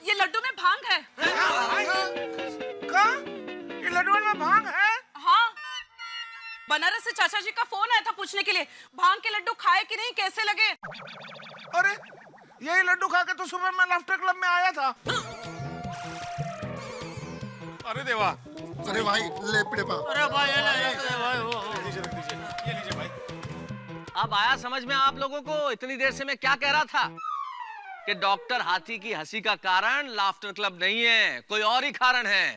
ये लड्डू में भांग है। कहाँ? ये लड्डू में भांग है? हाँ, बनारस से चाचा जी का फोन आया था पूछने के लिए, भांग के लड्डू खाए कि नहीं, कैसे लगे। अरे यही लड्डू खा के तो सुबह मैं लाफ्टर क्लब में आया था। अरे देवा। अरे भाई लेपड़े पा। अरे भाई ये लीजिए भाई। अब आया समझ में आप लोगों को इतनी देर से मैं क्या कह रहा था कि डॉक्टर हाथी की हंसी का कारण लाफ्टर क्लब नहीं है, कोई और ही कारण है।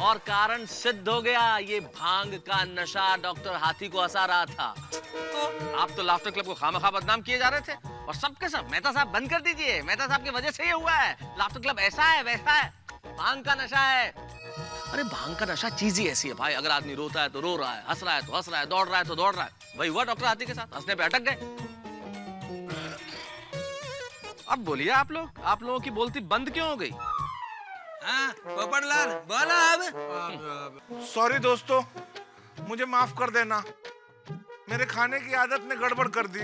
और कारण सिद्ध हो गया, ये भांग का नशा डॉक्टर हाथी को हंसा रहा था। तो आप तो लाफ्टर क्लब को खामखा बदनाम किए जा रहे थे, और सबके सब मेहता साहब बंद कर दीजिए, मेहता साहब की वजह से ये हुआ है, लाफ्टर क्लब ऐसा है वैसा है, भांग का नशा है। अरे भांग का नशा चीज ही ऐसी है भाई, अगर आदमी रोता है तो रो रहा है, हंस रहा है तो हंस रहा है, दौड़ रहा है तो दौड़ रहा है। वही हुआ डॉक्टर हाथी के साथ, हंसने पे अटक गए। अब बोलिए आप लोगों की बोलती बंद क्यों हो गई? हाँ पोपटलाल बोला अब। सॉरी दोस्तों, मुझे माफ कर देना, मेरे खाने की आदत ने गड़बड़ कर दी।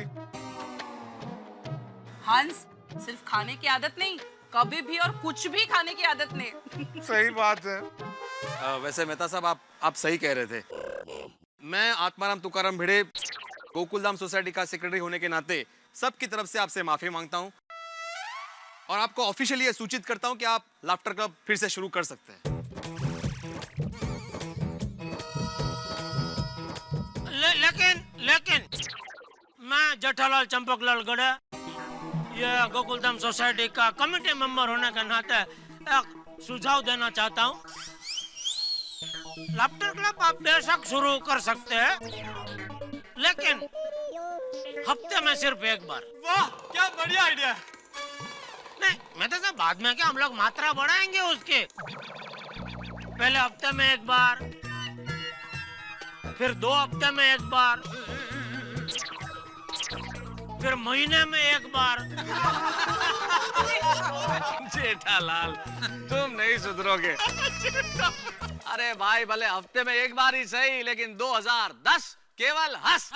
हंस, सिर्फ खाने की आदत नहीं, कभी भी और कुछ भी खाने की आदत नहीं। सही बात है। वैसे मेहता साहब आप सही कह रहे थे। मैं आत्माराम तुकाराम भिड़े, गोकुलधाम सोसाइटी का सेक्रेटरी होने के नाते सबकी तरफ से आपसे माफी मांगता हूं, और आपको ऑफिशियली ये सूचित करता हूं कि आप लाफ्टर क्लब फिर से शुरू कर सकते हैं। लेकिन मैं जेठालाल चंपकलाल गड़े, ये गोकुलधाम सोसाइटी का कमेटी मेंबर होने के नाते एक सुझाव देना चाहता हूँ। लाफ्टर क्लब आप बेशक शुरू कर सकते हैं, लेकिन हफ्ते में सिर्फ एक बार। वाह क्या बढ़िया आइडिया है। नहीं मैं तो सब बाद में क्या, हम लोग मात्रा बढ़ाएंगे उसके। पहले हफ्ते में एक बार, फिर 2 हफ्ते में एक बार, फिर महीने में एक बार। जेठालाल, तुम नहीं सुधरोगे। अरे भाई, भले हफ्ते में एक बार ही सही, लेकिन 2010 केवल हंस।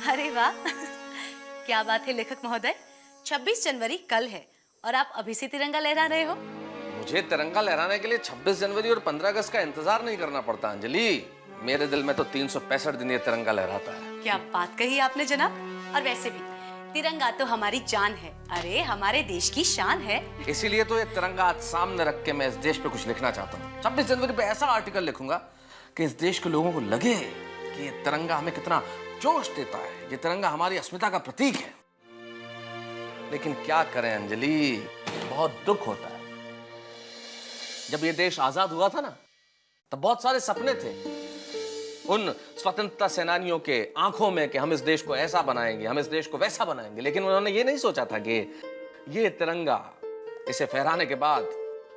अरे वाह, क्या बात है लेखक महोदय। 26 जनवरी कल है और आप अभी से तिरंगा लहरा रहे हो। मुझे तिरंगा लहराने के लिए 26 जनवरी और 15 अगस्त का इंतजार नहीं करना पड़ता अंजलि। मेरे दिल में तो 365 दिन ये तिरंगा लहराता है। क्या बात कही आपने जनाब। और वैसे भी तिरंगा तो हमारी जान है, अरे हमारे देश की शान है। इसीलिए तो ये तिरंगा आज सामने रख के मैं इस देश पे कुछ लिखना चाहता हूँ। 26 जनवरी पे ऐसा आर्टिकल लिखूंगा कि इस देश के लोगों को लगे कि ये तिरंगा हमें कितना जोश देता है, ये तिरंगा हमारी अस्मिता का प्रतीक है। लेकिन क्या करें अंजलि, बहुत दुख होता है। जब ये देश आजाद हुआ था ना, तब बहुत सारे सपने थे उन स्वतंत्रता सेनानियों के आंखों में कि हम इस देश को ऐसा बनाएंगे, हम इस देश को वैसा बनाएंगे। लेकिन उन्होंने ये नहीं सोचा था कि ये तिरंगा, इसे फहराने के बाद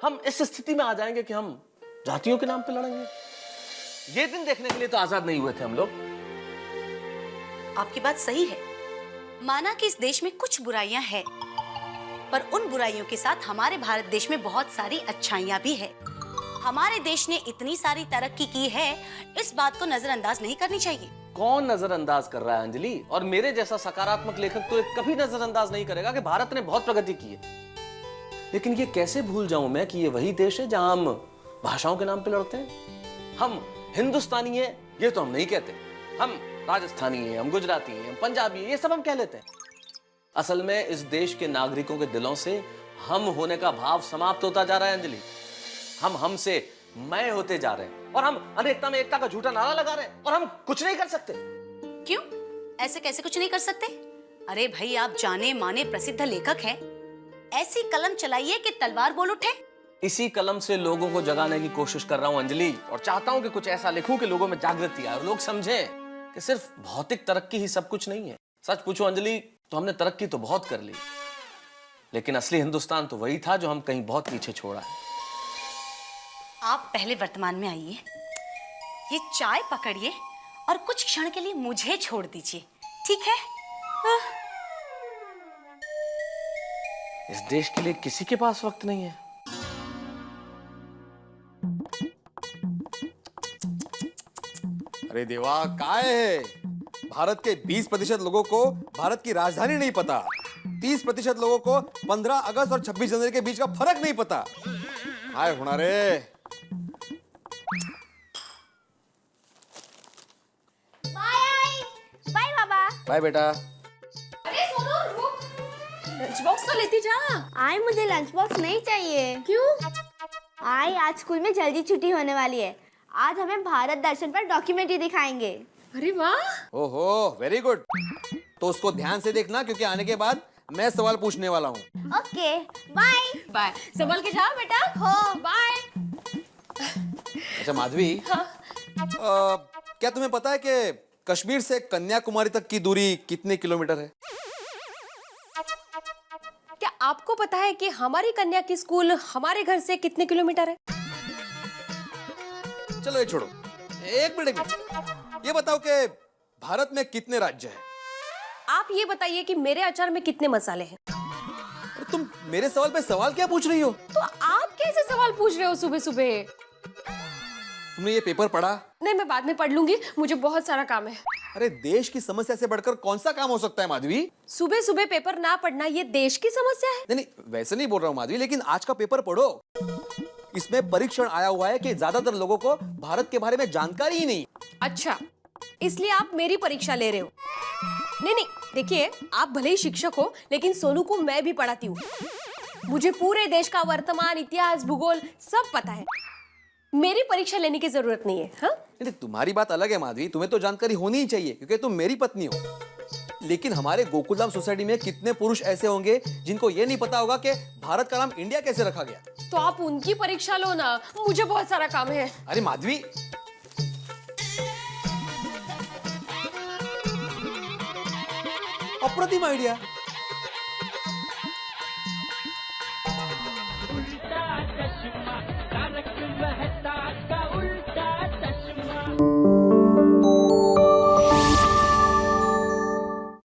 हम इस स्थिति में आ जाएंगे कि हम जातियों के नाम पे लड़ेंगे। ये दिन देखने के लिए तो आजाद नहीं हुए थे हम लोग। आपकी बात सही है। माना कि इस देश में कुछ बुराइयां हैं, पर उन बुराइयों के साथ हमारे भारत देश में बहुत सारी अच्छाइयां भी है। हमारे देश ने इतनी सारी तरक्की की है, इस बात को नजरअंदाज नहीं करनी चाहिए। कौन नजरअंदाज कर रहा है अंजलि? और मेरे जैसा सकारात्मक लेखक तो कभी नजरअंदाज नहीं करेगा कि भारत ने बहुत प्रगति की है। लेकिन ये कैसे भूल जाऊं मैं कि ये वही देश है जहां हम भाषाओं के नाम पे लड़ते हैं। हम हिंदुस्तानी है ये तो हम नहीं कहते, हम राजस्थानी है, हम गुजराती है, हम पंजाबी है, ये सब हम कह लेते हैं। असल में इस देश के नागरिकों के दिलों से हम होने का भाव समाप्त होता जा रहा है अंजलि। हम हमसे मैं होते जा रहे हैं और हम अनेकता में एकता का झूठा नारा लगा रहे हैं और हम कुछ नहीं कर सकते। क्यों? ऐसे कैसे कुछ नहीं कर सकते? अरे भाई, आप जाने माने प्रसिद्ध लेखक हैं, ऐसी कलम चलाइए कि तलवार बोल उठे। इसी कलम से लोगों को जगाने की कोशिश कर रहा हूं अंजलि, और चाहता हूं कि कुछ ऐसा लिखूं कि लोगों में जागृति आए और लोग समझें कि सिर्फ भौतिक तरक्की ही सब कुछ नहीं है। सच पूछो अंजलि तो हमने तरक्की तो बहुत कर ली, लेकिन असली हिंदुस्तान तो वही था जो हम कहीं बहुत पीछे छोड़ा है। आप पहले वर्तमान में आइए, ये चाय पकड़िए और कुछ क्षण के लिए मुझे छोड़ दीजिए, ठीक है? इस देश के लिए किसी के पास वक्त नहीं है। अरे देवा, काय है? भारत के 20% लोगों को भारत की राजधानी नहीं पता, 30% लोगों को 15 अगस्त और 26 जनवरी के बीच का फर्क नहीं पता। हाय होना रे। बाय बाबा। बाय बेटा। अरे सोनू रुक, लंच बॉक्स तो लेती जा। आई मुझे लंच बॉक्स नहीं चाहिए। क्यों? आई आज स्कूल में जल्दी छुट्टी होने वाली है, आज हमें भारत दर्शन पर डॉक्यूमेंट्री दिखाएंगे। अरे वाह। ओहो, वेरी गुड। तो उसको ध्यान से देखना, क्योंकि आने के बाद मैं सवाल पूछने वाला हूँ। Okay bye. बाय। संभल के जाओ बेटा। हो बाय। अच्छा माधवी, क्या तुम्हें पता है कि कश्मीर से कन्याकुमारी तक की दूरी कितने किलोमीटर है? क्या आपको पता है कि हमारी कन्या की स्कूल हमारे घर से कितने किलोमीटर है? चलो ये छोड़ो, एक मिनट। ये बताओ कि भारत में कितने राज्य हैं? आप ये बताइए कि मेरे अचार में कितने मसाले हैं? तुम मेरे सवाल पे सवाल क्या पूछ रही हो? तो आप कैसे सवाल पूछ रहे हो सुबह सुबह? तुमने ये पेपर पढ़ा? नहीं, मैं बाद में पढ़ लूंगी, मुझे बहुत सारा काम है। अरे देश की समस्या से बढ़कर कौन सा काम हो सकता है माधवी? सुबह सुबह पेपर ना पढ़ना ये देश की समस्या है? नहीं, वैसे नहीं बोल रहा हूँ माधवी, लेकिन आज का पेपर पढ़ो। इसमें परीक्षण आया हुआ है कि ज्यादातर लोगों को भारत के बारे में जानकारी ही नहीं। अच्छा, इसलिए आप मेरी परीक्षा ले रहे हो? नहीं नहीं, देखिए, आप भले ही शिक्षक हो, लेकिन सोनू को मैं भी पढ़ाती हूँ। मुझे पूरे देश का वर्तमान, इतिहास, भूगोल सब पता है। मेरी परीक्षा लेने की जरूरत नहीं है। हाँ? नहीं, तुम्हारी बात अलग है माधवी, तुम्हें तो जानकारी होनी ही चाहिए क्योंकि तुम मेरी पत्नी हो। लेकिन हमारे गोकुलधाम सोसाइटी में कितने पुरुष ऐसे होंगे जिनको ये नहीं पता होगा कि भारत का नाम इंडिया कैसे रखा गया। तो आप उनकी परीक्षा लो ना, मुझे बहुत सारा काम है। अरे माधवी, अप्रतिम आइडिया।